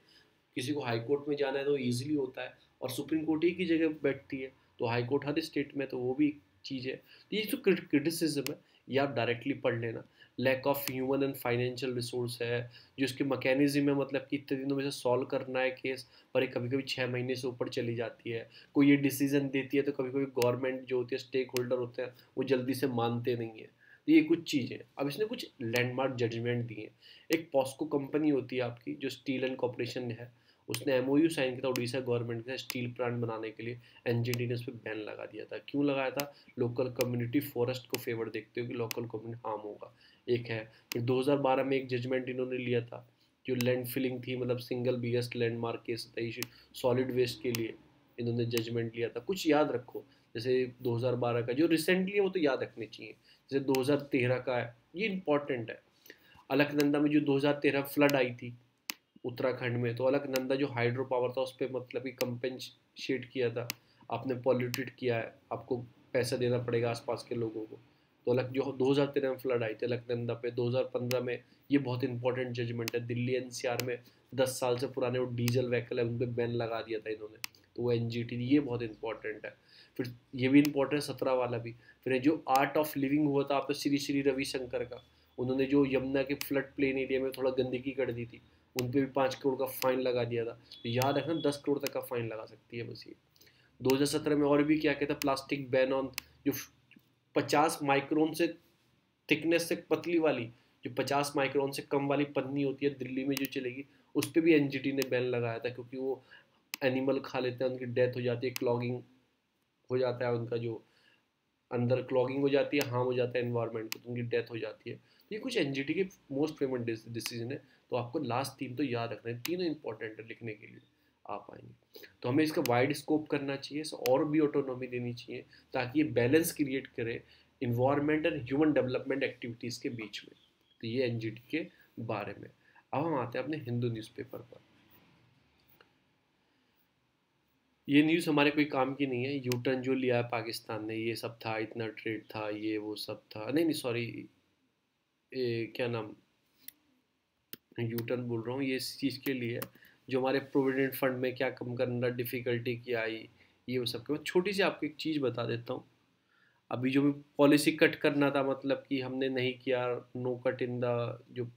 Speaker 1: किसी को हाई कोर्ट में जाना है तो ईजिली होता है, और सुप्रीम कोर्ट ही की जगह बैठती है, तो हाई कोर्ट हर स्टेट में, तो वो भी चीज़ है। तो ये जो क्रिटिसिज्म है ये आप डायरेक्टली पढ़ लेना। Lack of human and financial resource है, जो इसके मैकेनिज्म है, मतलब कि इतने दिनों में से सॉल्व करना है केस, पर ये कभी कभी 6 महीने से ऊपर चली जाती है। कोई ये डिसीजन देती है तो कभी कभी गवर्नमेंट जो होती है, स्टेक होल्डर होते हैं, वो जल्दी से मानते नहीं है। तो ये कुछ चीज़ें। अब इसने कुछ लैंडमार्क जजमेंट दिए हैं। एक पॉस्को कंपनी होती है आपकी, जो स्टील एंड कॉर्पोरेशन है, उसने एमओयू साइन किया था उड़ीसा गवर्नमेंट के साथ स्टील प्लांट बनाने के लिए। एनजीटी ने उस पर बैन लगा दिया था। क्यों लगाया था? लोकल कम्युनिटी फॉरेस्ट को फेवर देखते हो कि लोकल कम्युनिटी हार्म होगा, एक है। फिर 2012 में एक जजमेंट इन्होंने लिया था, जो लैंड फिलिंग थी, मतलब सिंगल बिगेस्ट लैंडमार्क केस था इशू सॉलिड वेस्ट के लिए, इन्होंने जजमेंट लिया था। कुछ याद रखो, जैसे 2012 का जो रिसेंटली है वो तो याद रखने चाहिए। जैसे 2013 का है, ये इंपॉर्टेंट है। अलकनंदा में जो 2013 फ्लड आई थी उत्तराखंड में, तो अलकनंदा जो हाइड्रो पावर था उस पर मतलब कि कंपेंसेट किया था। आपने पॉल्यूटेड किया है, आपको पैसा देना पड़ेगा आसपास के लोगों को। तो अलग जो 2013 में फ्लड आई थी अलकनंदा पे, 2015 में, ये बहुत इंपॉर्टेंट जजमेंट है। दिल्ली एनसीआर में 10 साल से पुराने वो डीजल व्हीकल है उन पर बैन लगा दिया था इन्होंने, तो वो एनजीटी, ये बहुत इंपॉर्टेंट है। फिर ये भी इंपॉर्टेंट है 17 वाला भी। फिर जो आर्ट ऑफ लिविंग हुआ था आपने श्री श्री रविशंकर का, उन्होंने जो यमुना के फ्लड प्लेन एरिया में थोड़ा गंदगी कर दी थी, उन पर भी 5 करोड़ का फाइन लगा दिया था। तो याद रखना 10 करोड़ तक का फाइन लगा सकती है बस ये। 2017 में और भी क्या कहता है, प्लास्टिक बैन ऑन, जो 50 माइक्रोन से थिकनेस से पतली वाली, जो 50 माइक्रोन से कम वाली पन्नी होती है दिल्ली में जो चलेगी, उस पर भी एनजीटी ने बैन लगाया था, क्योंकि वो एनिमल खा लेते हैं, उनकी डेथ हो जाती है, क्लॉगिंग हो जाता है उनका, जो अंदर क्लॉगिंग हो जाती है, हार्म हो जाता है एनवायरनमेंट को, तो उनकी डेथ हो जाती है। तो ये कुछ एनजीटी के मोस्ट फेमस डिसीजन है। तो आपको लास्ट 3 तो याद रखना है, तीनों इंपॉर्टेंट है लिखने के लिए आ पाएंगे। तो हमें इसका वाइड स्कोप करना चाहिए, और भी ऑटोनॉमी देनी चाहिए, ताकि ये बैलेंस क्रिएट करे environment and human development activities के बीच में। तो ये एनजीटी के बारे में। अब हम आते हैं अपने हिंदू न्यूज़पेपर पर। ये न्यूज़ हमारे कोई काम की नहीं है। यू टर्न जो लिया है पाकिस्तान ने, ये सब था, इतना ट्रेड था, ये वो सब था, नहीं नहीं सॉरी, क्या नाम, यू टर्न बोल रहा हूँ, ये इस चीज़ के लिए है जो हमारे प्रोविडेंट फंड में क्या कम करना, डिफ़िकल्टी क्या आई, ये वो सब के। मैं छोटी सी आपको एक चीज़ बता देता हूँ। अभी जो भी पॉलिसी कट करना था, मतलब कि हमने नहीं किया, नो कट इन द, जो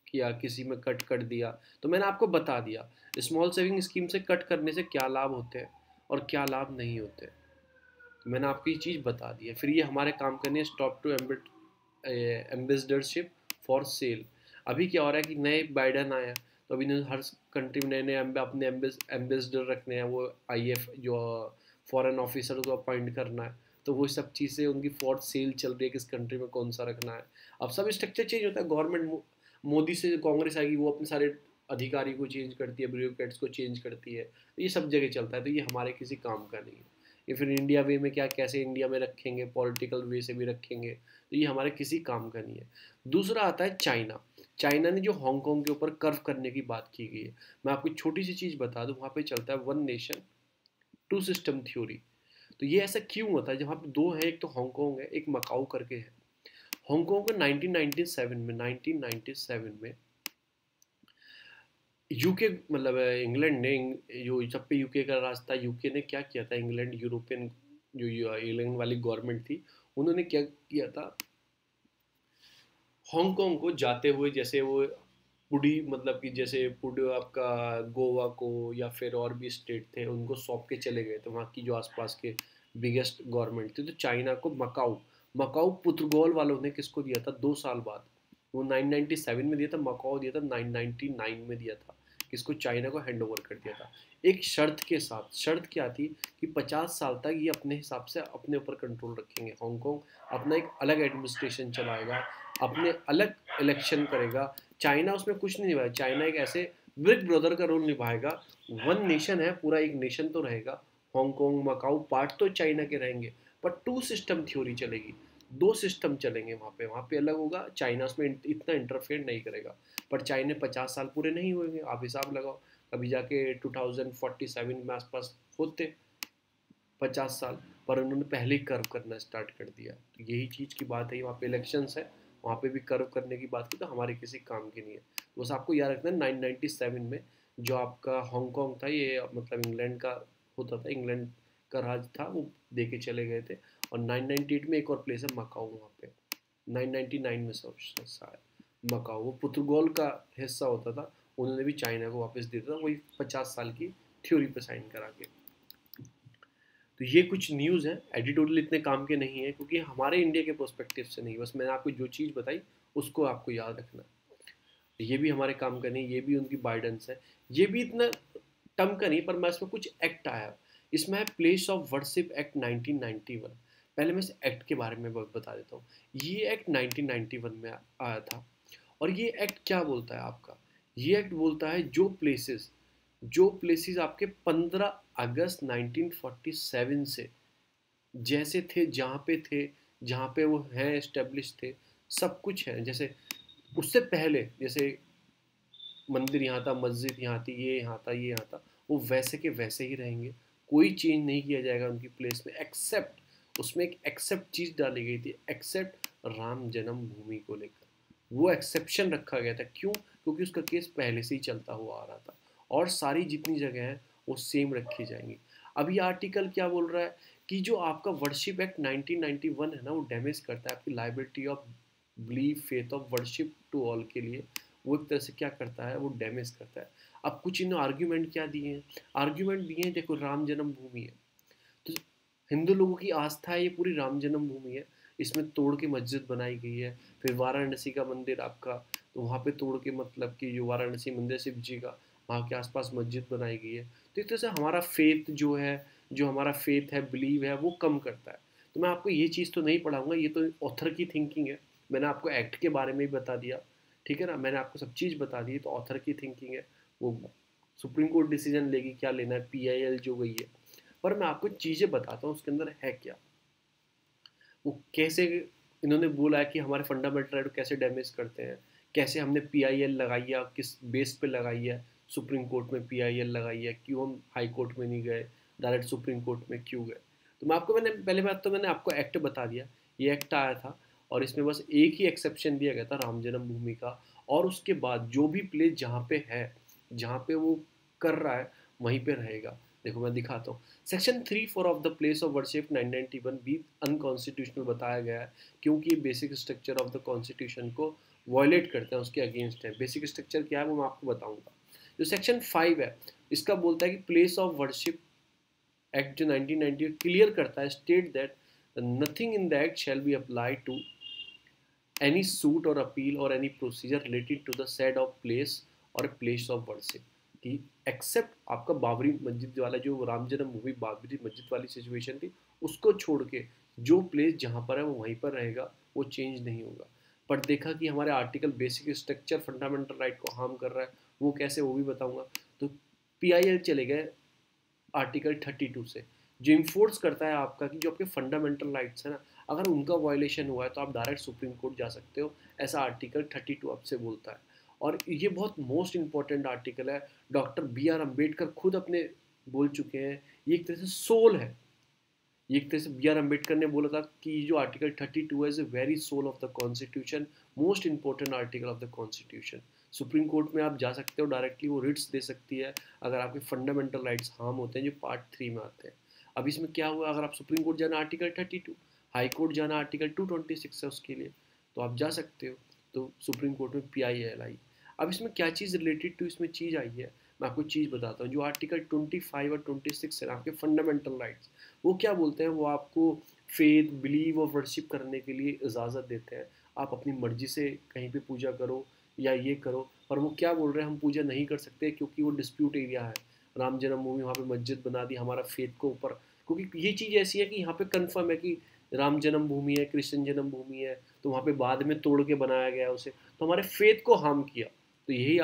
Speaker 1: किया किसी में कट कर दिया, तो मैंने आपको बता दिया स्मॉल सेविंग स्कीम से कट करने से क्या लाभ होते हैं और क्या लाभ नहीं होते। तो मैंने आपको ये चीज़ बता दी है। फिर ये हमारे काम करने stop to ambassadorship for sale. अभी क्या हो रहा है कि नए बाइडन आया, तो अभी हर कंट्री में नए नए अपने एम्बेसडर रखने हैं, वो आईएफ जो फॉरेन ऑफिसर को अपॉइंट करना है, तो वो सब चीज़ें उनकी फॉर सेल चल रही है, किस कंट्री में कौन सा रखना है। अब सब स्ट्रक्चर चेंज होता है, गवर्नमेंट मोदी से कांग्रेस आएगी, वो अपने सारे अधिकारी को चेंज करती है, ब्यूरोक्रेट्स को चेंज करती है, तो ये सब जगह चलता है। तो ये हमारे किसी काम का नहीं है। या फिर इंडिया वे में क्या, कैसे इंडिया में रखेंगे, पॉलिटिकल वे से भी रखेंगे, तो ये हमारे किसी काम का नहीं है। दूसरा आता है चाइना। चाइना ने जो हांगकांग के ऊपर कर्व करने की बात की गई है, मैं आपको छोटी सी चीज़ बता दूं, वहाँ पे चलता है one nation two system theory. तो ये ऐसा क्यों होता है, जहाँ पे दो है, एक तो हांगकांग है, एक मकाऊ करके है। हांगकांग को 1997 में यूके, मतलब इंग्लैंड ने, जो जब पे यूके का राज था, यूके ने क्या किया था, इंग्लैंड यूरोपियन जो इंग्लैंड वाली गवर्नमेंट थी, उन्होंने क्या किया था, हांगकांग को जाते हुए, जैसे वो पुडी, मतलब कि जैसे पुडी आपका गोवा को या फिर और भी स्टेट थे, उनको सौंप के चले गए थे वहाँ की जो आसपास के बिगेस्ट गवर्नमेंट थी। तो चाइना को मकाऊ, मकाऊ पुर्तगाल वालों ने किसको दिया था 2 साल बाद, वो 997 में दिया था, मकाओ दिया था 999 में दिया था, किसको, चाइना को हैंड ओवर कर दिया था एक शर्त के साथ। शर्त क्या थी कि 50 साल तक ये अपने हिसाब से अपने ऊपर कंट्रोल रखेंगे, हांगकांग अपना एक अलग एडमिनिस्ट्रेशन चलाएगा, अपने अलग इलेक्शन करेगा, चाइना उसमें कुछ नहीं निभाएगा, चाइना एक ऐसे बिग ब्रदर का रोल निभाएगा, वन नेशन है, पूरा एक नेशन तो रहेगा, हांगकांग मकाऊ पार्ट तो चाइना के रहेंगे, पर टू सिस्टम थ्योरी चलेगी, दो सिस्टम चलेंगे वहाँ पे अलग होगा, चाइना उसमें इतना इंटरफेयर नहीं करेगा। पर चाइना 50 साल पूरे नहीं होंगे, आप हिसाब लगाओ, अभी जाके 2047 में आसपास होते 50 साल, पर उन्होंने पहले ही कर्व करना स्टार्ट कर दिया। तो यही चीज़ की बात है, वहाँ पे इलेक्शंस है, वहाँ पे भी कर्व करने की बात की, तो हमारे किसी काम की नहीं है। बस आपको याद रखना है 997 में जो आपका हांगकांग था, ये मतलब इंग्लैंड का होता था, इंग्लैंड का राज था, वो दे के चले गए थे। और 998 में एक और प्लेस है मकाऊ, वहाँ पे 999 में सब शायद मकाऊ, वो पुर्तगाल का हिस्सा होता था, उन्होंने भी चाइना को वापस दे दिया था, वही 50 साल की थ्योरी पे साइन करा के। तो ये कुछ न्यूज़ है, एडिटोरियल इतने काम के नहीं है क्योंकि हमारे इंडिया के पर्सपेक्टिव से नहीं, बस मैंने आपको जो चीज़ बताई उसको आपको याद रखना। ये भी हमारे काम का नहीं, ये भी उनकी बाइडेंस है, ये भी इतना टर्म का नहीं, पर मैं इसमें कुछ एक्ट आया, इसमें है प्लेस ऑफ वर्शिप एक्ट 1991। पहले मैं इस एक्ट के बारे में बता देता हूँ। ये एक्ट 1991 में आया था, और ये एक्ट क्या बोलता है आपका, ये एक्ट बोलता है जो प्लेसेस आपके 15 अगस्त 1947 से जैसे थे, जहाँ पे वो हैं एस्टेब्लिश थे, सब कुछ है, जैसे उससे पहले जैसे मंदिर यहाँ था, मस्जिद यहाँ थी, ये यहाँ था, ये यहाँ था, वो वैसे के वैसे ही रहेंगे, कोई चेंज नहीं किया जाएगा उनकी प्लेस में, एक्सेप्ट उसमें एक एक्सेप्ट चीज़ डाली गई थी, एक्सेप्ट राम जन्मभूमि को लेकर वो एक्सेप्शन रखा गया था। क्यों? क्योंकि उसका केस पहले से ही चलता हुआ आ रहा था, और सारी जितनी जगह हैं वो सेम रखी जाएंगी। अब ये आर्टिकल क्या बोल रहा है कि जो आपका वर्शिप एक्ट 1991 है ना, वो डैमेज करता है आपकी liability of belief faith of worship to all के लिए, वो एक तरह से क्या करता है, वो डैमेज करता है। अब कुछ इन आर्ग्यूमेंट क्या दिए हैं, आर्ग्यूमेंट दिए हैं, देखो राम जन्मभूमि है, तो हिंदू लोगों की आस्था है, ये पूरी राम जन्मभूमि है, इसमें तोड़ के मस्जिद बनाई गई है। फिर वाराणसी का मंदिर आपका, तो वहाँ पे तोड़ के मतलब कि जो वाराणसी मंदिर शिव जी का, वहाँ के आसपास मस्जिद बनाई गई है। तो एक तरह से हमारा फेथ जो है, जो हमारा फेथ है, बिलीव है, वो कम करता है। तो मैं आपको ये चीज़ तो नहीं पढ़ाऊंगा, ये तो ऑथर की थिंकिंग है, मैंने आपको एक्ट के बारे में भी बता दिया, ठीक है ना, मैंने आपको सब चीज़ बता दी, तो ऑथर की थिंकिंग है, वो सुप्रीम कोर्ट डिसीजन लेगी क्या लेना है, PIL जो गई है। पर मैं आपको चीज़ें बताता हूँ उसके अंदर है क्या, वो कैसे इन्होंने बोला है कि हमारे फंडामेंटल राइट को कैसे डैमेज करते हैं, कैसे हमने PIL लगाई है, किस बेस पे लगाई है, सुप्रीम कोर्ट में PIL लगाई है, क्यों हम हाई कोर्ट में नहीं गए, डायरेक्ट सुप्रीम कोर्ट में क्यों गए। तो मैं आपको, मैंने पहले बात तो मैंने आपको एक्ट बता दिया, ये एक्ट आया था, और इसमें बस एक ही एक्सेप्शन दिया गया था राम जन्मभूमि का, और उसके बाद जो भी प्लेस जहाँ पे है, जहाँ पे वो कर रहा है, वहीं पे रहेगा। देखो मैं दिखाता हूँ, section 3(4) of the place of worship 991 भी अनकॉन्स्टिट्यूशनल बताया गया है, क्योंकि basic structure of the constitution को वॉयलेट करते हैं, उसके अगेंस्ट है। बेसिक स्ट्रक्चर क्या है वो मैं आपको बताऊंगा। जो सेक्शन 5 है, इसका बोलता है कि प्लेस ऑफ वर्शिप एक्ट जो 1990 क्लियर करता है, state that nothing in the act shall be applied to any suit or appeal or any procedure related to the said of place और place of worship, कि accept आपका बाबरी मस्जिद वाला जो राम जन्मभूमि बाबरी मस्जिद वाली सिचुएशन थी, उसको छोड़ के जो प्लेस जहाँ पर है वो वहीं पर रहेगा, वो चेंज नहीं होगा। पर देखा कि हमारे article basic structure fundamental right को हार्म कर रहा है, वो कैसे, वो भी बताऊंगा। तो PIL चले गए आर्टिकल 32 से, जो इन्फोर्स करता है आपका कि जो आपके फंडामेंटल राइट्स हैं ना, अगर उनका वायलेशन हुआ है तो आप डायरेक्ट सुप्रीम कोर्ट जा सकते हो, ऐसा आर्टिकल 32 आपसे बोलता है। और ये बहुत मोस्ट इंपॉर्टेंट आर्टिकल है, डॉक्टर BR अम्बेडकर खुद अपने बोल चुके हैं, ये एक तरह से सोल है, ये एक तरह से BR अम्बेडकर ने बोला था कि जो आर्टिकल 32 है is a very soul of the constitution, most important article of the constitution. Supreme court में आप जा सकते हो डायरेक्टली, वो रिट्स दे सकती है अगर आपके फंडामेंटल राइट्स हार्म होते हैं, जो पार्ट 3 में आते हैं। अब इसमें क्या हुआ, अगर आप सुप्रीम कोर्ट जाना आर्टिकल 32, हाई कोर्ट जाना आर्टिकल 226 है उसके लिए, तो आप जा सकते हो। तो सुप्रीम कोर्ट में PIL आई। अब इसमें क्या चीज़ रिलेटेड टू इसमें चीज़ आई है, मैं आपको चीज़ बताता हूँ। जो आर्टिकल 25 और 26 है आपके फंडामेंटल राइट्स, वो क्या बोलते हैं, वो आपको फेथ बिलीव और वर्शिप करने के लिए इजाज़त देते हैं, आप अपनी मर्जी से कहीं पे पूजा करो या ये करो, पर वो क्या बोल रहे हैं, हम पूजा नहीं कर सकते क्योंकि वो डिस्प्यूट एरिया है, राम जन्मभूमि, वहाँ पे मस्जिद बना दी, हमारा फेथ को ऊपर, क्योंकि ये चीज़ ऐसी है कि यहाँ पे कंफर्म है कि राम जन्मभूमि है, कृष्ण जन्मभूमि है, तो वहाँ पे बाद में तोड़ के बनाया गया उसे, तो हमारे फेथ को हार्म किया। तो यही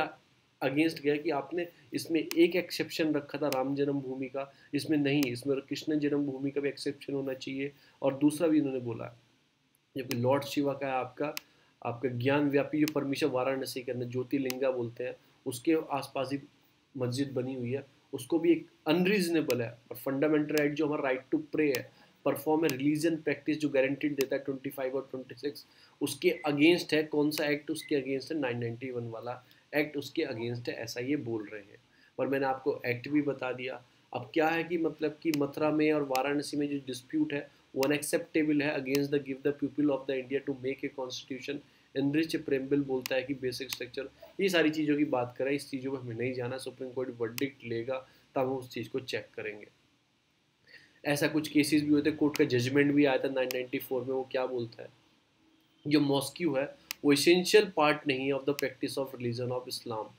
Speaker 1: अगेंस्ट गया कि आपने इसमें एक एक्सेप्शन रखा था राम जन्मभूमि का, इसमें नहीं, इसमें कृष्ण जन्मभूमि का भी एक्सेप्शन होना चाहिए। और दूसरा भी इन्होंने बोला है, जबकि लॉर्ड शिवा का है आपका आपका ज्ञान व्यापी जो परमेश्वर वाराणसी के अंदर ज्योतिर्लिंगा बोलते हैं, उसके आसपास ही मस्जिद बनी हुई है, उसको भी एक अनरीजनेबल है। और फंडामेंटल राइट जो हमारा राइट टू प्रे है, परफॉर्म ए रिलीजन प्रैक्टिस जो गारंटीड देता है 25 और 26, उसके अगेंस्ट है। कौन सा एक्ट उसके अगेंस्ट है? 991 वाला एक्ट उसके अगेंस्ट है, ऐसा ये बोल रहे हैं। पर मैंने आपको एक्ट भी बता दिया। अब क्या है कि मतलब कि मथुरा में और वाराणसी में जो डिस्प्यूट है वो अनएक्सेप्टेबल है, against the give the people of the India to make a constitution enrich preamble बोलता है कि बेसिक स्ट्रक्चर, ये सारी चीज़ों की बात करें, इस चीज़ों में हमें नहीं जाना, सुप्रीम कोर्ट वर्डिक्ट लेगा तब हम उस चीज़ को चेक करेंगे। ऐसा कुछ केसेस भी होते, कोर्ट का जजमेंट भी आया था 994 में, वो क्या बोलता है, जो मॉस्क्यू है वो एसेंशियल पार्ट नहीं है of the practice of religion of Islam,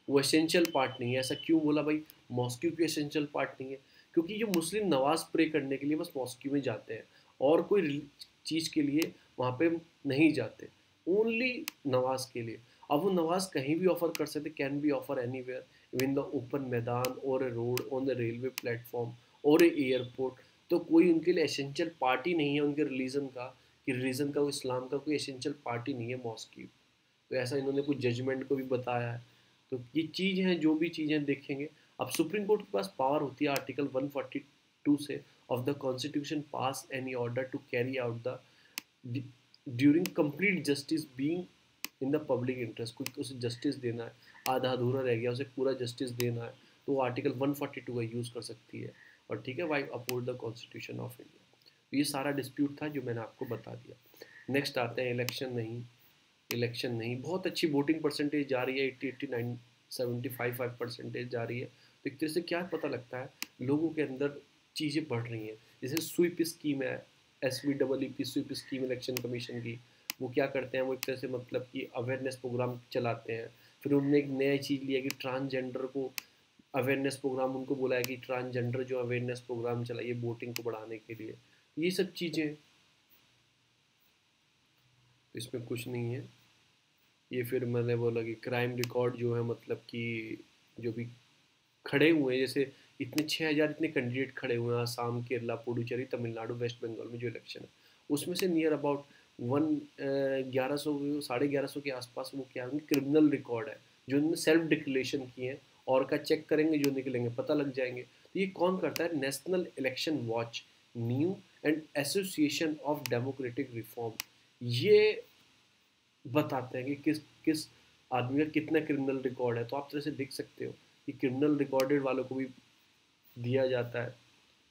Speaker 1: वो एसेंशियल पार्ट नहीं है। ऐसा क्यों बोला भाई, मॉस्क्यू क्यों एसेंशियल पार्ट नहीं है? क्योंकि जो मुस्लिम नमाज प्रे करने के लिए बस मॉस्क्यू में जाते हैं और कोई चीज़ के लिए वहाँ पे नहीं जाते, ओनली नमाज के लिए। अब वो नमाज कहीं भी ऑफर कर सकते, can be offer anywhere, even the open maidan और a road, on the railway platform और ए एयरपोर्ट। तो कोई उनके लिए एसेंशियल पार्ट ही नहीं है उनके रिलीजन का, कि रिलीजन का, इस्लाम का कोई एसेंशियल पार्ट ही नहीं है मॉस्क्यू। तो ऐसा इन्होंने कुछ जजमेंट को भी बताया है। तो ये चीज़ हैं, जो भी चीज़ें देखेंगे। अब सुप्रीम कोर्ट के पास पावर होती है आर्टिकल 142 से of the constitution pass any order to carry out the during complete justice being in the public interest. कुछ उसे जस्टिस देना है, आधा अधूरा रह गया, उसे पूरा जस्टिस देना है, तो वो आर्टिकल 142 का यूज़ कर सकती है। और ठीक है, we uphold the constitution of India. तो ये सारा डिस्प्यूट था जो मैंने आपको बता दिया। नेक्स्ट आते हैं इलेक्शन नहीं। इलेक्शन नहीं, बहुत अच्छी वोटिंग परसेंटेज जा रही है, 80-89 75% जा रही है। तो एक तरह से क्या पता लगता है, लोगों के अंदर चीज़ें बढ़ रही हैं। जैसे स्वीप स्कीम है, SVEEP SVEEP scheme election commission की, वो क्या करते हैं, वो एक तरह से मतलब कि अवेयरनेस प्रोग्राम चलाते हैं। फिर उन्होंने एक नया चीज़ लिया कि ट्रांसजेंडर को अवेयरनेस प्रोग्राम, उनको बोला है कि ट्रांसजेंडर जो अवेयरनेस प्रोग्राम चलाइए वोटिंग को बढ़ाने के लिए। ये सब चीज़ें, इसमें कुछ नहीं है। ये फिर मैंने बोला कि क्राइम रिकॉर्ड जो है, मतलब कि जो भी खड़े हुए हैं, जैसे इतने 6,000 इतने कैंडिडेट खड़े हुए हैं, आसाम, केरला, पुडुचेरी, तमिलनाडु, वेस्ट बंगाल में जो इलेक्शन है, उसमें से नियर अबाउट 1100 1150 के आसपास वो क्या है, क्रिमिनल रिकॉर्ड है जो उन्होंने सेल्फ डिक्लेरेशन किए हैं, और का चेक करेंगे जो निकलेंगे पता लग जाएंगे। तो ये कौन करता है? National election watch, new and association of democratic reform, ये बताते हैं कि किस किस आदमी का कितना क्रिमिनल रिकॉर्ड है। तो आप तरह से देख सकते हो कि क्रिमिनल रिकॉर्डेड वालों को भी दिया जाता है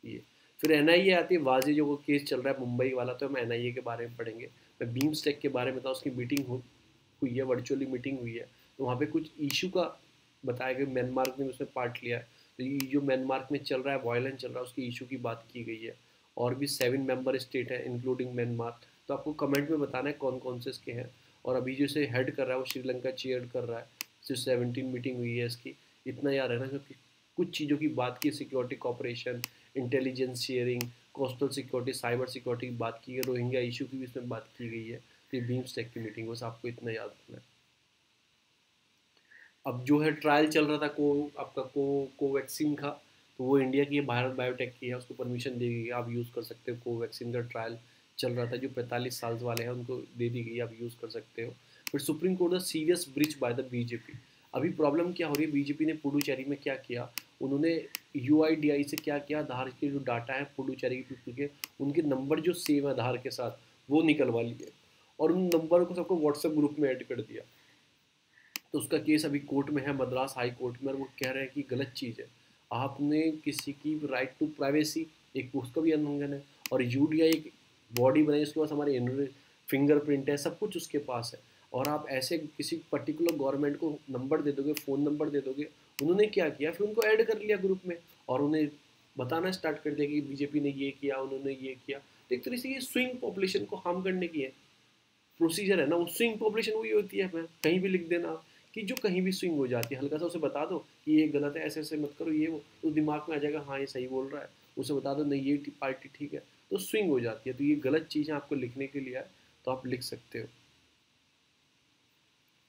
Speaker 1: ये। फिर NIA आती है, वाजे जो वो केस चल रहा है मुंबई वाला, तो हम NIA के बारे में पढ़ेंगे। मैं बीम स्टेक के बारे में था, उसकी मीटिंग हुई है, वर्चुअली मीटिंग हुई है, तो वहाँ पे कुछ इशू का बताया गया, म्यांमार ने उसमें पार्ट लिया है। तो ये जो म्यांमार में चल रहा है, वायलेंस चल रहा है, उसकी इशू की बात की गई है। और भी 7 मेंबर स्टेट है इंक्लूडिंग म्यांमार। तो आपको कमेंट में बताना है कौन कौन से इसके हैं। और अभी जो इसे हेड कर रहा है वो श्रीलंका चेयर कर रहा है। सिर्फ 17 मीटिंग हुई है इसकी। इतना याद रहना, क्योंकि कुछ चीज़ों की बात की, security corporation, intelligence sharing, coastal security, cyber security की बात की है, रोहिंग्या इशू की भी इसमें बात की गई है। तो ये बीम स्टेक की मीटिंग, बस आपको इतना याद रखना है। अब जो है ट्रायल चल रहा था आपका कोवैक्सीन का, तो वो इंडिया की है, भारत बायोटेक की है, उसको परमिशन दी गई है, आप यूज़ कर सकते हो। कोवैक्सीन का ट्रायल चल रहा था, जो 45 साल वाले हैं उनको दे दी गई, आप यूज़ कर सकते हो। फिर supreme court the serious breach by the BJP. अभी प्रॉब्लम क्या हो रही है, बीजेपी ने पुडुचेरी में क्या किया, उन्होंने UIDAI से क्या किया, आधार के जो डाटा है पुडुचेरी के पीपल के, उनके नंबर जो सेम है आधार के साथ, वो निकलवा लिए और उन नंबर को सबको व्हाट्सएप ग्रुप में ऐड कर दिया। तो उसका केस अभी कोर्ट में है, मद्रास हाई कोर्ट में, और वो कह रहे हैं कि गलत चीज़ है, आपने किसी की राइट टू प्राइवेसी, एक उसका भी उल्लंघन है। और UDI एक बॉडी बनाई, उसके पास हमारे फिंगरप्रिंट है, सब कुछ उसके पास है, और आप ऐसे किसी पर्टिकुलर गवर्नमेंट को नंबर दे दोगे, फ़ोन नंबर दे दोगे। उन्होंने क्या किया, फिर उनको ऐड कर लिया ग्रुप में, और उन्हें बताना स्टार्ट कर दिया कि बीजेपी ने ये किया, उन्होंने ये किया। तो एक तरह से ये स्विंग पॉपुलेशन को हार्म करने की है। प्रोसीजर है ना, वो स्विंग पॉपुलेशन वही होती है। मैं कहीं भी लिख देना कि जो कहीं भी स्विंग हो जाती है, हल्का सा उसे बता दो कि ये गलत है, ऐसे ऐसे मत करो, ये वो, तो दिमाग में आ जाएगा हाँ ये सही बोल रहा है। उसे बता दो नहीं ये पार्टी ठीक है, तो स्विंग हो जाती है। तो ये गलत चीज़ें आपको लिखने के लिए है, तो आप लिख सकते हो।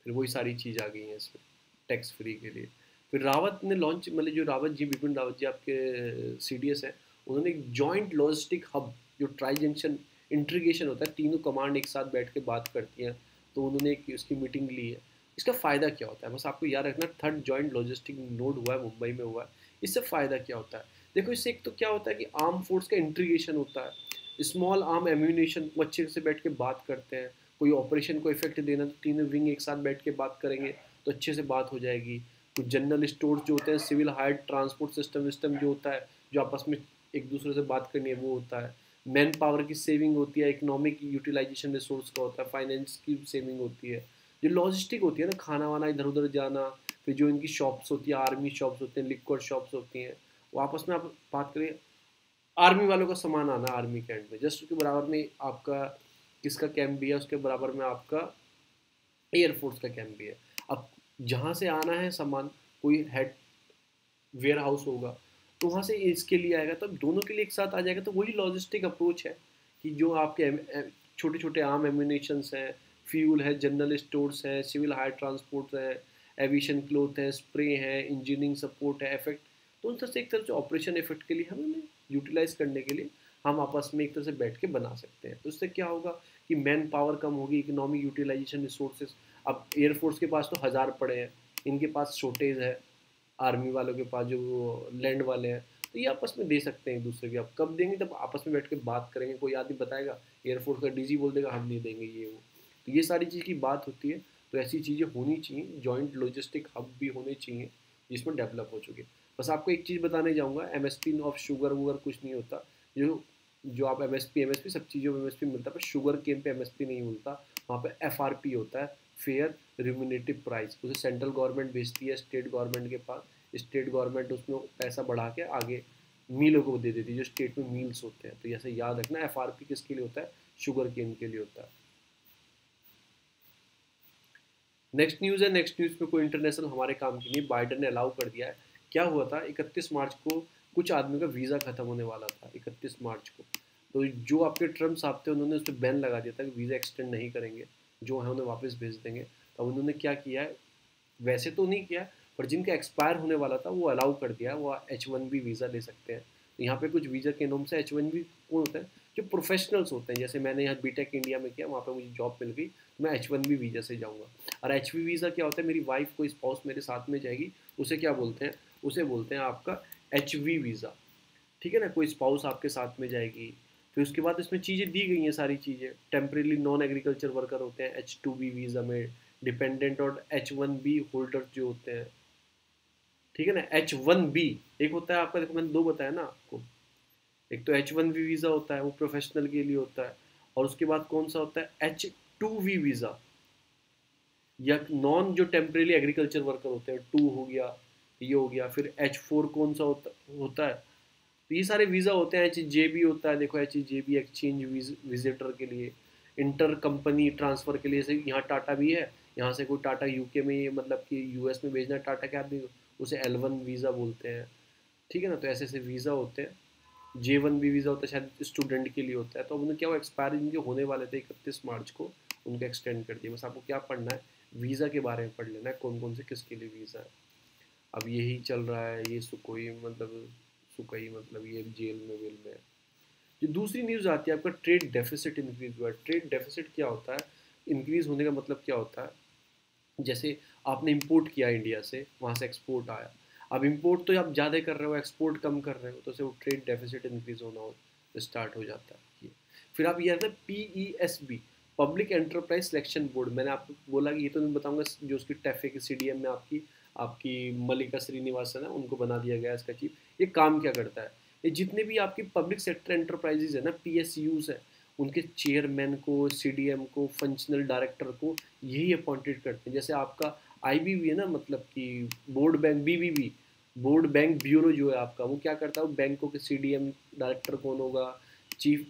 Speaker 1: फिर वही सारी चीज़ आ गई है इसमें टैक्स फ्री के लिए। फिर रावत ने लॉन्च, मतलब जो रावत जी, बिपिन रावत जी आपके CDS हैं, उन्होंने एक जॉइंट लॉजिस्टिक हब, जो ट्राई जंक्शन इंटीग्रेशन होता है, तीनों कमांड एक साथ बैठ के बात करती हैं, तो उन्होंने एक उसकी मीटिंग ली है। इसका फ़ायदा क्या होता है, बस आपको याद रखना, थर्ड जॉइंट लॉजिस्टिक नोड हुआ है, मुंबई में हुआ है। इससे फ़ायदा क्या होता है, देखो इससे एक तो क्या होता है कि आर्म फोर्स का इंटीग्रेशन होता है, स्मॉल आर्म एम्यूनेशन अच्छे से बैठ के बात करते हैं। कोई ऑपरेशन को इफेक्ट देना, तो तीनों विंग एक साथ बैठ के बात करेंगे, तो अच्छे से बात हो जाएगी। कुछ जनरल स्टोर जो होते हैं, सिविल हायर ट्रांसपोर्ट सिस्टम जो होता है, जो आपस में एक दूसरे से बात करनी है, वो होता है। मैन पावर की सेविंग होती है, इकोनॉमिक यूटिलाइजेशन रिसोर्स का होता है, फाइनेंस की सेविंग होती है। जो लॉजिस्टिक होती है ना, खाना वाना इधर उधर जाना, फिर जो इनकी शॉप्स होती है, आर्मी शॉप्स होते हैं, लिक्विड शॉप्स होती हैं, वो आपस में आप बात करें। आर्मी वालों का सामान आना आर्मी कैंप में, जस्ट उसके बराबर में आपका किसका कैंप भी है, उसके बराबर में आपका एयरफोर्स का कैंप भी है। अब जहाँ से आना है सामान, कोई हेड वेयर हाउस होगा, तो वहाँ से इसके लिए आएगा, तो दोनों के लिए एक साथ आ जाएगा। तो वही लॉजिस्टिक अप्रोच है कि जो आपके छोटे छोटे आर्म एम्यूनेशंस हैं, फ्यूल है, जनरल स्टोर्स हैं, सिविल हायर ट्रांसपोर्ट है, एविएशन क्लोथ है, स्प्रे है, इंजीनियरिंग सपोर्ट है, इफेक्ट, तो उन तरह से एक तरह से ऑपरेशन इफेक्ट के लिए हमें यूटिलाइज करने के लिए हम आपस में एक तरह से बैठ के बना सकते हैं। तो इससे क्या होगा कि मैन पावर कम होगी, इकोनॉमिक यूटिलाइजेशन रिसोर्सेज। अब एयरफोर्स के पास तो हज़ार पड़े हैं, इनके पास शॉर्टेज है, आर्मी वालों के पास जो लैंड वाले हैं, तो ये आपस में दे सकते हैं एक दूसरे के। आप कब देंगे, जब आपस में बैठ के बात करेंगे। कोई आदमी बताएगा, एयरफोर्स का DG बोल देगा हम नहीं देंगे ये वो, तो ये सारी चीज़ की बात होती है। तो ऐसी चीज़ें होनी चाहिए, जॉइंट लॉजिस्टिक हब भी होने चाहिए जिसमें डेवलप हो चुके। बस आपको एक चीज़ बताने जाऊँगा, MSP ऑफ शुगर वुगर कुछ नहीं होता। जो जो आप MSP सब चीज़ों में MSP मिलता है, पर शुगर केन पे MSP नहीं मिलता। वहाँ पे FRP होता है, फेयर रिम्यूनेटिव प्राइस। उसे सेंट्रल गवर्नमेंट भेजती है स्टेट गवर्नमेंट के पास, स्टेट गवर्नमेंट उसमें पैसा बढ़ा के आगे मीलों को दे देती है, जो स्टेट में मील्स होते हैं। तो ऐसे याद रखना, FRP किसके लिए होता है, शुगर केन के लिए होता है। नेक्स्ट न्यूज़ है, नेक्स्ट न्यूज़ में कोई इंटरनेशनल हमारे काम की नहीं, बाइडन ने अलाउ कर दिया है। क्या हुआ था, 31 मार्च को कुछ आदमियों का वीज़ा ख़त्म होने वाला था, 31 मार्च को। तो जो आपके ट्रम्प साहब थे, उन्होंने उस पर बैन लगा दिया था कि वीज़ा एक्सटेंड नहीं करेंगे, जो है उन्हें वापस भेज देंगे। तो उन्होंने क्या किया है, वैसे तो नहीं किया, पर जिनका एक्सपायर होने वाला था वो अलाउ कर दिया, वो H1B वीज़ा ले सकते हैं। तो यहाँ पे कुछ वीज़ा के नाम से H1B कौन होता है, जो प्रोफेशनल्स होते हैं। जैसे मैंने यहाँ बीटेक इंडिया में किया, वहाँ पे मुझे जॉब मिल गई, तो मैं H1B वीज़ा से जाऊँगा। और H1B वीज़ा क्या होता है, मेरी वाइफ कोई स्पाउस मेरे साथ में जाएगी, उसे क्या बोलते हैं, उसे बोलते हैं आपका HV वीज़ा। ठीक है ना, कोई स्पाउस आपके साथ में जाएगी। फिर उसके बाद इसमें चीज़ें दी गई हैं, सारी चीज़ें। टेम्परेली नॉन एग्रीकल्चर वर्कर होते हैं H2B वीज़ा में, डिपेंडेंट और H1B होल्डर जो होते हैं। ठीक है ना, H1B एक होता है आपका, देखो मैंने दो बताया ना आपको। एक तो H1B वीज़ा होता है, वो प्रोफेशनल के लिए होता है। और उसके बाद कौन सा होता है, H2B वीज़ा, या नॉन जो टेम्परेली एग्रीकल्चर वर्कर होते हैं, 2 हो गया, ये हो गया। फिर H4 कौन सा होता है। तो ये सारे वीज़ा होते हैं। HJB होता है, देखो HJB एक्सचेंज विजिटर के लिए, इंटर कंपनी ट्रांसफ़र के लिए। जैसे यहाँ टाटा भी है, यहाँ से कोई टाटा यूके में, मतलब कि US में भेजना है टाटा के आदमी को, उसे L1 वीज़ा बोलते हैं। ठीक है ना, तो ऐसे ऐसे वीज़ा होते हैं। J1B वीज़ा होता है, शायद स्टूडेंट के लिए होता है। तो उन्होंने क्या, वो एक्सपायर इनके होने वाले थे 31 मार्च को, उनको एक्सटेंड कर दिया। बस आपको क्या पढ़ना है, वीज़ा के बारे में पढ़ लेना है, कौन कौन से किसके लिए वीज़ा है। अब यही चल रहा है, ये सुकोई मतलब, सुकई मतलब ये जेल में वेल में है। जो दूसरी न्यूज़ आती है, आपका ट्रेड डेफिसिट इंक्रीज हुआ है। ट्रेड डेफिसिट क्या होता है, इंक्रीज होने का मतलब क्या होता है, जैसे आपने इंपोर्ट किया इंडिया से, वहाँ से एक्सपोर्ट आया। अब इंपोर्ट तो आप ज़्यादा कर रहे हो, एक्सपोर्ट कम कर रहे हो, तो से वो ट्रेड डेफिसिट इंक्रीज होना स्टार्ट हो जाता है। फिर आप ये आता है PESB, public enterprise selection board. मैंने आपको बोला कि ये तो नहीं बताऊंगा, जो उसकी टैफे की CDM में आपकी आपकी मल्लिका श्रीनिवासन है, उनको बना दिया गया इसका चीफ। ये काम क्या करता है, ये जितने भी आपकी पब्लिक सेक्टर एंटरप्राइजेज है ना, PSUs है, उनके चेयरमैन को, CDM को, फंक्शनल डायरेक्टर को यही अपॉइंटेड करते हैं। जैसे आपका IBB है ना, मतलब कि board bank, BBB, board bank bureau जो है आपका, वो क्या करता है, वो बैंकों के CDM डायरेक्टर कौन होगा, चीफ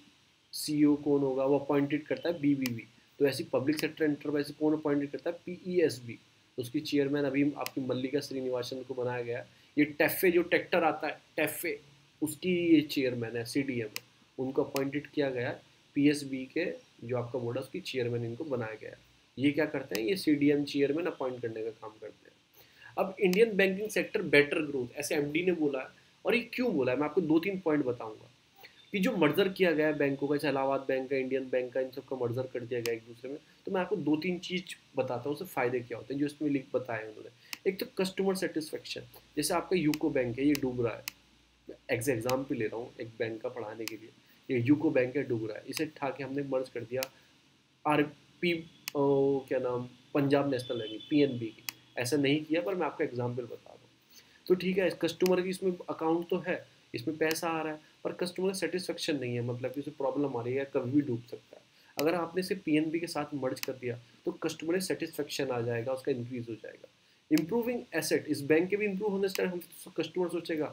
Speaker 1: CEO कौन होगा, वो अपॉइंटेड करता है BBB। तो ऐसी पब्लिक सेक्टर एंटरप्राइज कौन अपॉइंटेड करता है? PESB, उसकी चेयरमैन अभी आपकी मल्लिका श्रीनिवासन को बनाया गया है। ये टेफे जो ट्रैक्टर आता है टेफे, उसकी ये चेयरमैन है, CDM है, उनको अपॉइंटेड किया गया है। PSB के जो आपका बोर्ड है उसकी चेयरमैन इनको बनाया गया है। ये क्या करते हैं? ये CDM चेयरमैन अपॉइंट करने का काम करते हैं। अब Indian banking sector better growth, ऐसे MD ने बोला है। और ये क्यों बोला है, मैं आपको 2-3 पॉइंट बताऊंगा कि जो मर्जर किया गया है बैंकों का, जैसे इलाहाबाद बैंक का, इंडियन बैंक का, इन सबका मर्जर कर दिया गया एक दूसरे में, तो मैं आपको 2-3 चीज बताता हूँ, उससे फायदे क्या होते हैं जो इसमें लिख बताए उन्होंने। एक तो कस्टमर सेटिस्फेक्शन, जैसे आपका यूको बैंक है, ये डूब रहा है, एग्जाम्पल ले रहा हूँ एक बैंक का पढ़ाने के लिए। ये यूको बैंक है, डूब रहा है, इसे उठा के हमने मर्ज कर दिया RP क्या नाम, पंजाब नेशनल बैंक, PNB की। ऐसा नहीं किया, पर मैं आपका एग्जाम्पल बता रहा हूँ। तो ठीक है, कस्टमर की इसमें अकाउंट तो है, इसमें पैसा आ रहा है, पर कस्टमर सेटिस्फेक्शन नहीं है, मतलब कि उसे प्रॉब्लम आ रही है, कभी भी डूब सकता है। अगर आपने इसे PNB के साथ मर्ज कर दिया तो कस्टमर सेटिस्फेक्शन आ जाएगा, उसका इंक्रीज हो जाएगा। इंप्रूविंग एसेट, इस बैंक के भी इंप्रूव होने स्टार्ट, हम तो कस्टमर सोचेगा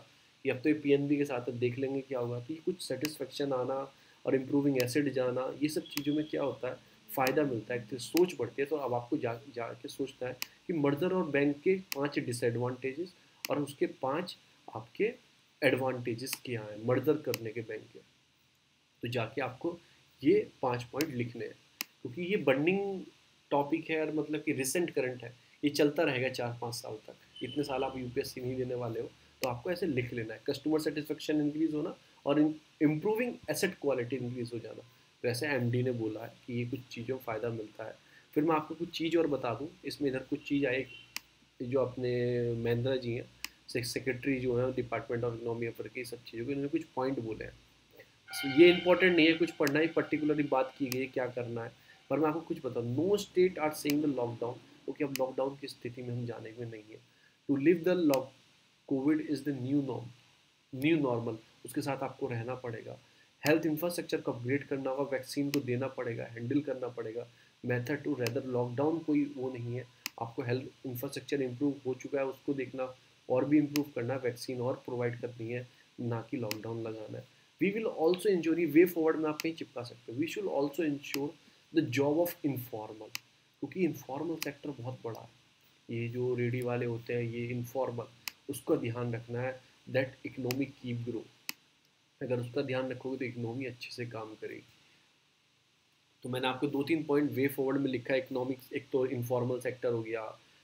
Speaker 1: कि अब तो ये PNB के साथ देख लेंगे क्या होगा, तो ये कुछ सेटिस्फेक्शन आना और इम्प्रूविंग एसेट जाना, ये सब चीज़ों में क्या होता है, फ़ायदा मिलता है, तो सोच बढ़ती है। तो अब आपको जाके सोचना है कि मर्जर और बैंक के 5 डिसएडवांटेजेस और उसके 5 आपके एडवांटेजेस क्या हैं मर्जर करने के बैंक के। तो जाके आपको ये 5 पॉइंट लिखने हैं, क्योंकि ये बर्निंग टॉपिक है और मतलब कि रिसेंट करंट है, ये चलता रहेगा 4-5 साल तक। इतने साल आप UPSC नहीं देने वाले हो, तो आपको ऐसे लिख लेना है, कस्टमर सेटिस्फेक्शन इंक्रीज होना और इम्प्रूविंग एसेट क्वालिटी इंक्रीज हो जाना। तो ऐसे MD ने बोला है कि ये कुछ चीज़ों में फ़ायदा मिलता है। फिर मैं आपको कुछ चीज़ और बता दूँ, इसमें इधर कुछ चीज़ आए, जो अपने महेंद्रा जी हैं, सेक्रेटरी जो है डिपार्टमेंट ऑफ इकोनॉमी अफेयर की, सब चीज़ों के इन्होंने कुछ पॉइंट बोले हैं। ये इंपॉर्टेंट नहीं है कुछ पढ़ना ही, पर्टिकुलरली बात की गई है क्या करना है, पर मैं आपको कुछ बताऊँ। No state are saying the lockdown, क्योंकि अब लॉकडाउन की स्थिति में हम जाने में नहीं है। To live the lock Covid is the new normal, उसके साथ आपको रहना पड़ेगा। हेल्थ इंफ्रास्ट्रक्चर को अपग्रेड करना होगा, वैक्सीन को देना पड़ेगा, हैंडल करना पड़ेगा। मेथड टू रेदर, लॉकडाउन कोई वो नहीं है, आपको हेल्थ इंफ्रास्ट्रक्चर इंप्रूव हो चुका है उसको देखना और भी इम्प्रूव करना है, वैक्सीन और प्रोवाइड करनी है, ना कि लॉकडाउन लगाना है। We will also ensure, way forward में आप कहीं चिपका सकते हो, we should also ensure the job of informal, क्योंकि इनफॉर्मल सेक्टर बहुत बड़ा है। ये जो रेडी वाले होते हैं ये इनफॉर्मल, उसका ध्यान रखना है, दैट इकोनॉमी कीप ग्रो। अगर उसका ध्यान रखोगे तो इकोनॉमी अच्छे से काम करेगी। तो मैंने आपको 2-3 पॉइंट वे फॉरवर्ड में लिखा है। इकोनॉमिक्स, एक तो इनफॉर्मल सेक्टर हो गया,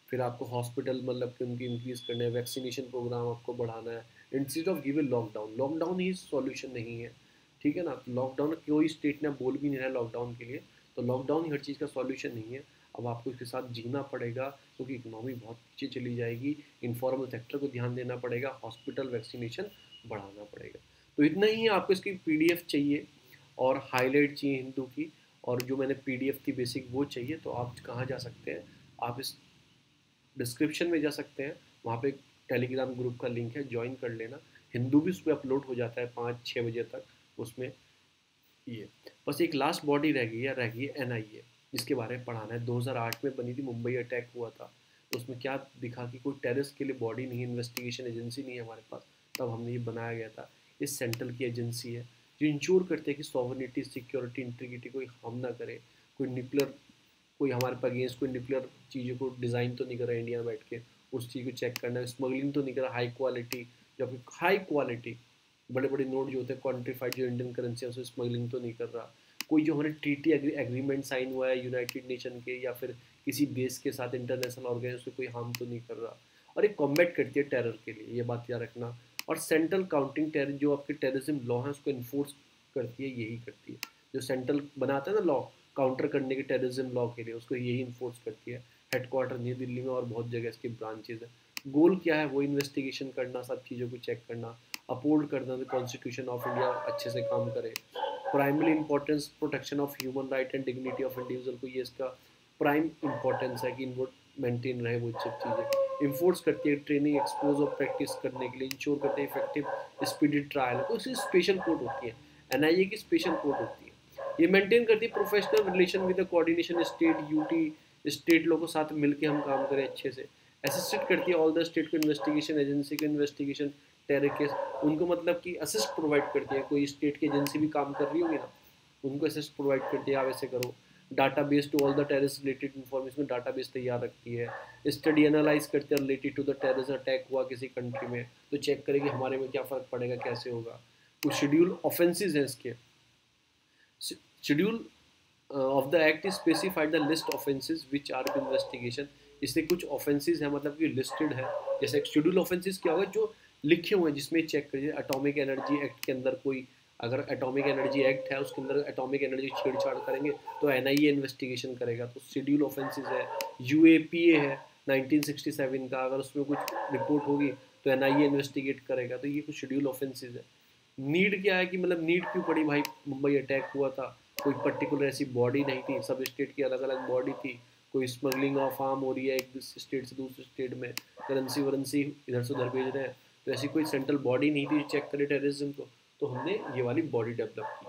Speaker 1: फिर आपको हॉस्पिटल मतलब कि उनकी इंक्रीज करना है, वैक्सीनेशन प्रोग्राम आपको बढ़ाना है, instead of give a lockdown. Lockdown he solution नहीं है, ठीक है ना। लॉकडाउन कोई स्टेट ने बोल भी नहीं रहा है लॉकडाउन के लिए, तो लॉकडाउन ही हर चीज़ का सॉल्यूशन नहीं है। अब आपको इसके साथ जीना पड़ेगा, क्योंकि इकोनॉमी बहुत पीछे चली जाएगी। इनफॉर्मल सेक्टर को ध्यान देना पड़ेगा, हॉस्पिटल वैक्सीनेशन बढ़ाना पड़ेगा। तो इतना ही है, आपको इसकी PDF चाहिए और हाईलाइट चाहिए हिंदू की, और जो मैंने PDF की बेसिक वो चाहिए, तो आप कहाँ जा सकते हैं, आप इस डिस्क्रिप्शन में जा सकते हैं, वहाँ पे टेलीग्राम ग्रुप का लिंक है, ज्वाइन कर लेना। हिंदू भी उस पर अपलोड हो जाता है 5-6 बजे तक उसमें। ये बस एक लास्ट बॉडी रह गई है NIA, जिसके बारे में पढ़ाना है। 2008 में बनी थी, मुंबई अटैक हुआ था, तो उसमें क्या दिखा कि कोई टेररिस्ट के लिए बॉडी नहीं है, इन्वेस्टिगेशन एजेंसी नहीं है हमारे पास, तब हमने ये बनाया गया था। ये सेंट्रल की एजेंसी है जो इंश्योर करते हैं कि सॉवरेनिटी, सिक्योरिटी, इंटीग्रिटी कोई हार्म ना करे, कोई न्यूक्लियर, कोई हमारे पास अगेंस्ट कोई न्यूक्लियर चीज़ों को डिज़ाइन तो नहीं कर रहा है इंडिया में बैठ के, उस चीज़ को चेक करना है। स्मगलिंग तो नहीं कर रहा, हाई क्वालिटी, जो आपकी हाई क्वालिटी बड़े बड़े नोट जो होते हैं क्वान्टिफाइड, जो इंडियन करेंसी है, उसे स्मगलिंग तो नहीं कर रहा। कोई जो हमारे ट्रीटी एग्रीमेंट साइन हुआ है यूनाइटेड नेशन के या फिर किसी देश के साथ, इंटरनेशनल ऑर्गेनाइजेशन, उससे कोई हार्म तो नहीं कर रहा। और एक कॉम्बैट करती है टेरर के लिए, ये बात याद रखना। और सेंट्रल काउंटिंग टेरर, जो आपके टेररिज्म लॉ है उसको इन्फोर्स करती है, यही करती है। जो सेंट्रल बनाता है ना लॉ काउंटर करने के टेररिज्म लॉ के लिए, उसको यही इन्फोर्स करती है। हेडक्वार्टर न्यू दिल्ली में और बहुत जगह इसकी ब्रांचेज है। गोल क्या है, वो इन्वेस्टिगेशन करना, सब चीज़ों को चेक करना, अपहोल्ड करना, तो कॉन्स्टिट्यूशन ऑफ इंडिया अच्छे से काम करे। Primary importance protection of human right and dignity of individual को, ये इसका प्राइम इंपॉर्टेंस है कि इनको मेंटेन रहे वो सब चीज़ें। इन्फोर्स करती है ट्रेनिंग, एक्सपोज और प्रैक्टिस करने के लिए, इंश्योर करते हैं इफेक्टिव स्पीडी ट्रायल, तो इसकी स्पेशल कोर्ट होती है, NIA की स्पेशल कोर्ट होती है। ये मेंटेन करती है professional relation with the coordination state UT, state लोगों के साथ मिलकर हम काम करें अच्छे से। असिस्ट करती है ऑल द स्टेट को इन्वेस्टिगेशन एजेंसी को, इन्वेस्टिगेशन टेरर केस, उनको मतलब कि असिस्ट प्रोवाइड करती है। कोई स्टेट की एजेंसी भी काम कर रही होगी ना, उनको असिस्ट प्रोवाइड करती है, आप ऐसे करो। Database to all the terrorist related information, database तैयार रखती है। स्टडी एनालाइज करते हैं related to the terrorist attack हुआ किसी कंट्री में, तो चेक करेगी हमारे में क्या फ़र्क पड़ेगा, कैसे होगा। कुछ शेड्यूल ऑफेंसेस हैं इसके। Schedule of the act is specified the list offences which are in investigation. इससे कुछ ऑफेंसेस है, मतलब कि लिस्टेड है। जैसे शेड्यूल ऑफेंसेस क्या होगा, जो लिखे हुए हैं, जिसमें चेक करिए एटॉमिक एनर्जी एक्ट के अंदर कोई, अगर एटॉमिक एनर्जी एक्ट है उसके अंदर एटॉमिक एनर्जी छेड़छाड़ करेंगे तो एनआईए इन्वेस्टिगेशन करेगा, तो शेड्यूल ऑफेंसेस है। यूएपीए है 1967 का, अगर उसमें कुछ रिपोर्ट होगी तो एनआईए इन्वेस्टिगेट करेगा, तो ये कुछ शेड्यूल ऑफेंसेस है। नीड क्या है कि मतलब नीड क्यों पड़ी भाई, मुंबई अटैक हुआ था, कोई पर्टिकुलर ऐसी बॉडी नहीं थी, सब स्टेट की अलग अलग बॉडी थी, कोई स्मगलिंग ऑफ आर्म हो रही है एक स्टेट से दूसरे स्टेट में, करेंसी वरेंसी इधर से उधर भेज रहे हैं, तो ऐसी कोई सेंट्रल बॉडी नहीं थी चेक करे टेररिज्म को, तो हमने ये वाली बॉडी डेवलप की।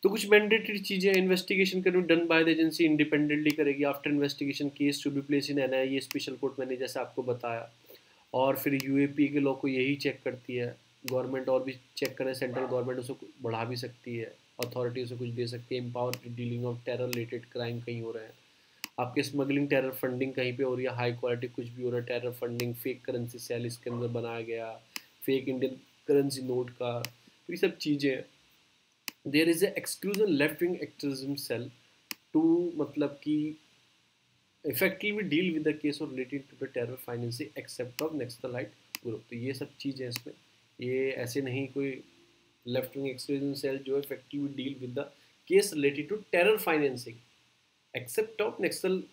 Speaker 1: तो कुछ मैंडेटरी चीज़ें, इन्वेस्टिगेशन करनी done by the agency independently करेगी। After investigation case to be place in NIA special court, मैंने जैसे आपको बताया। और फिर यूएपी के लॉ को यही चेक करती है। गवर्नमेंट और भी चेक करें, सेंट्रल गवर्नमेंट उसे बढ़ा भी सकती है, अथॉरिटी उसे कुछ दे सकती है। Empower dealing of terror related crime कहीं हो रहे हैं, आपके स्मगलिंग टेरर फंडिंग कहीं पे हो रही है, हाई क्वालिटी कुछ भी हो रहा है, terror funding, fake currency cell इसके अंदर बनाया गया, फेक इंडियन करेंसी नोट का, तो ये सब चीज़ें। There is a exclusion left wing activism cell to, मतलब कि effectively deal with the case और related to the terror financing except of Naxalite group. तो ये सब चीज़ें इसमें, ये ऐसे नहीं कोई लेफ्ट विंग एक्सक्लूजन सेल जो effectively deal with the case related to terror financing except of Naxal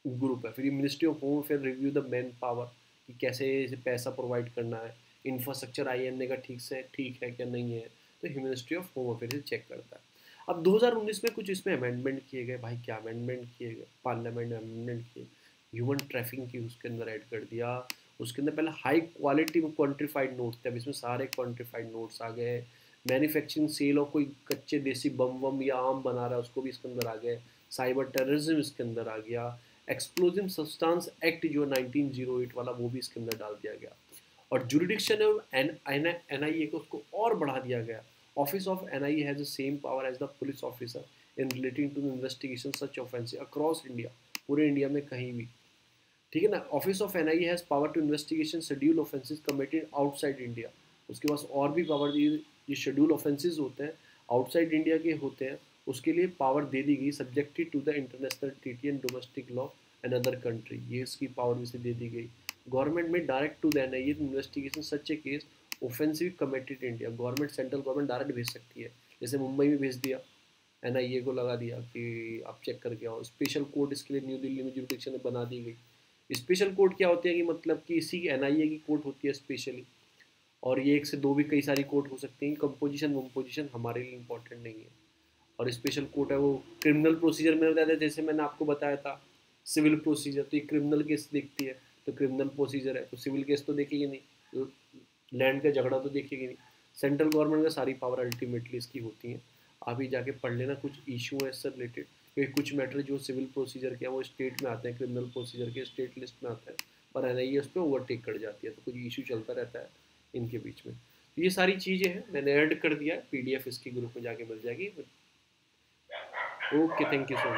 Speaker 1: group है। फिर ये ministry of home affair review the manpower, कि कैसे इसे पैसा प्रोवाइड करना है, इंफ्रास्ट्रक्चर आईएनए का ठीक है क्या नहीं है, तो मिनिस्ट्री ऑफ होम अफेयर से चेक करता है। अब 2019 में कुछ इसमें अमेंडमेंट किए गए, भाई क्या अमेंडमेंट किए गए, पार्लियामेंट ने अमेंडमेंट किए, ह्यूमन ट्रैफिकिंग की उसके अंदर ऐड कर दिया। उसके अंदर पहले हाई क्वालिटी में क्वान्टिफाइड नोट्स थे, अब इसमें सारे क्वान्टिफाइड नोट्स आ गए। मैन्युफैक्चरिंग सेल और कोई कच्चे देसी बम वम या आम बना रहा है उसको भी इसके अंदर आ गए। साइबर टेररिज्म इसके अंदर आ गया। एक्सप्लोजिव सब्सटेंस एक्ट जो 1908 वाला, वो भी इसके अंदर डाल दिया गया। और जुरिडिक्शन है एनआईए को, उसको और बढ़ा दिया गया। Office of NIA has the same power as the police officer in relating to investigation such offences across India, पूरे इंडिया में कहीं भी, ठीक है ना। Office of NIA has power to investigation schedule offences committed outside India, उसके पास और भी पावर दी। ये शेड्यूल ऑफेंसेस होते हैं आउटसाइड इंडिया के होते हैं, उसके लिए पावर दे दी गई, subjected to the international treaty and domestic law and other country, ये इसकी पावर भी से दे दी गई। गवर्नमेंट में direct to the NIA investigation such a case offensive committed India, government central government direct भेज सकती है, जैसे मुंबई में भेज दिया, एनआईए को लगा दिया कि आप चेक करके आओ। स्पेशल कोर्ट इसके लिए न्यू दिल्ली में जुरिडिक्शन बना दी गई। स्पेशल कोर्ट क्या होती है कि मतलब कि इसी एनआईए की कोर्ट होती है स्पेशली, और ये एक से दो भी कई सारी कोर्ट हो सकती हैं। कंपोजिशन वम्पोजिशन हमारे लिए इंपॉर्टेंट नहीं है। और स्पेशल कोर्ट है वो क्रिमिनल प्रोसीजर में बताया था, जैसे मैंने आपको बताया था सिविल प्रोसीजर, तो ये क्रिमिनल केस देखती है, तो क्रिमिनल प्रोसीजर है, तो सिविल केस तो देखेगी नहीं, लैंड का झगड़ा तो देखेगी नहीं। सेंट्रल गवर्नमेंट में सारी पावर अल्टीमेटली इसकी होती हैं। आप ही जाके पढ़ लेना, कुछ इशू है इससे रिलेटेड, क्योंकि कुछ मैटर जो सिविल प्रोसीजर के हैं वो स्टेट में आते हैं, क्रिमिनल प्रोसीजर के स्टेट लिस्ट में आते हैं, पर एनआईए उस पर ओवरटेक कर जाती है, तो कुछ इशू चलता रहता है इनके बीच में। तो ये सारी चीज़ें हैं, मैंने ऐड कर दिया है, पीडीएफ इसकी ग्रुप में जाके मिल जाएगी। Okay, thank you so much.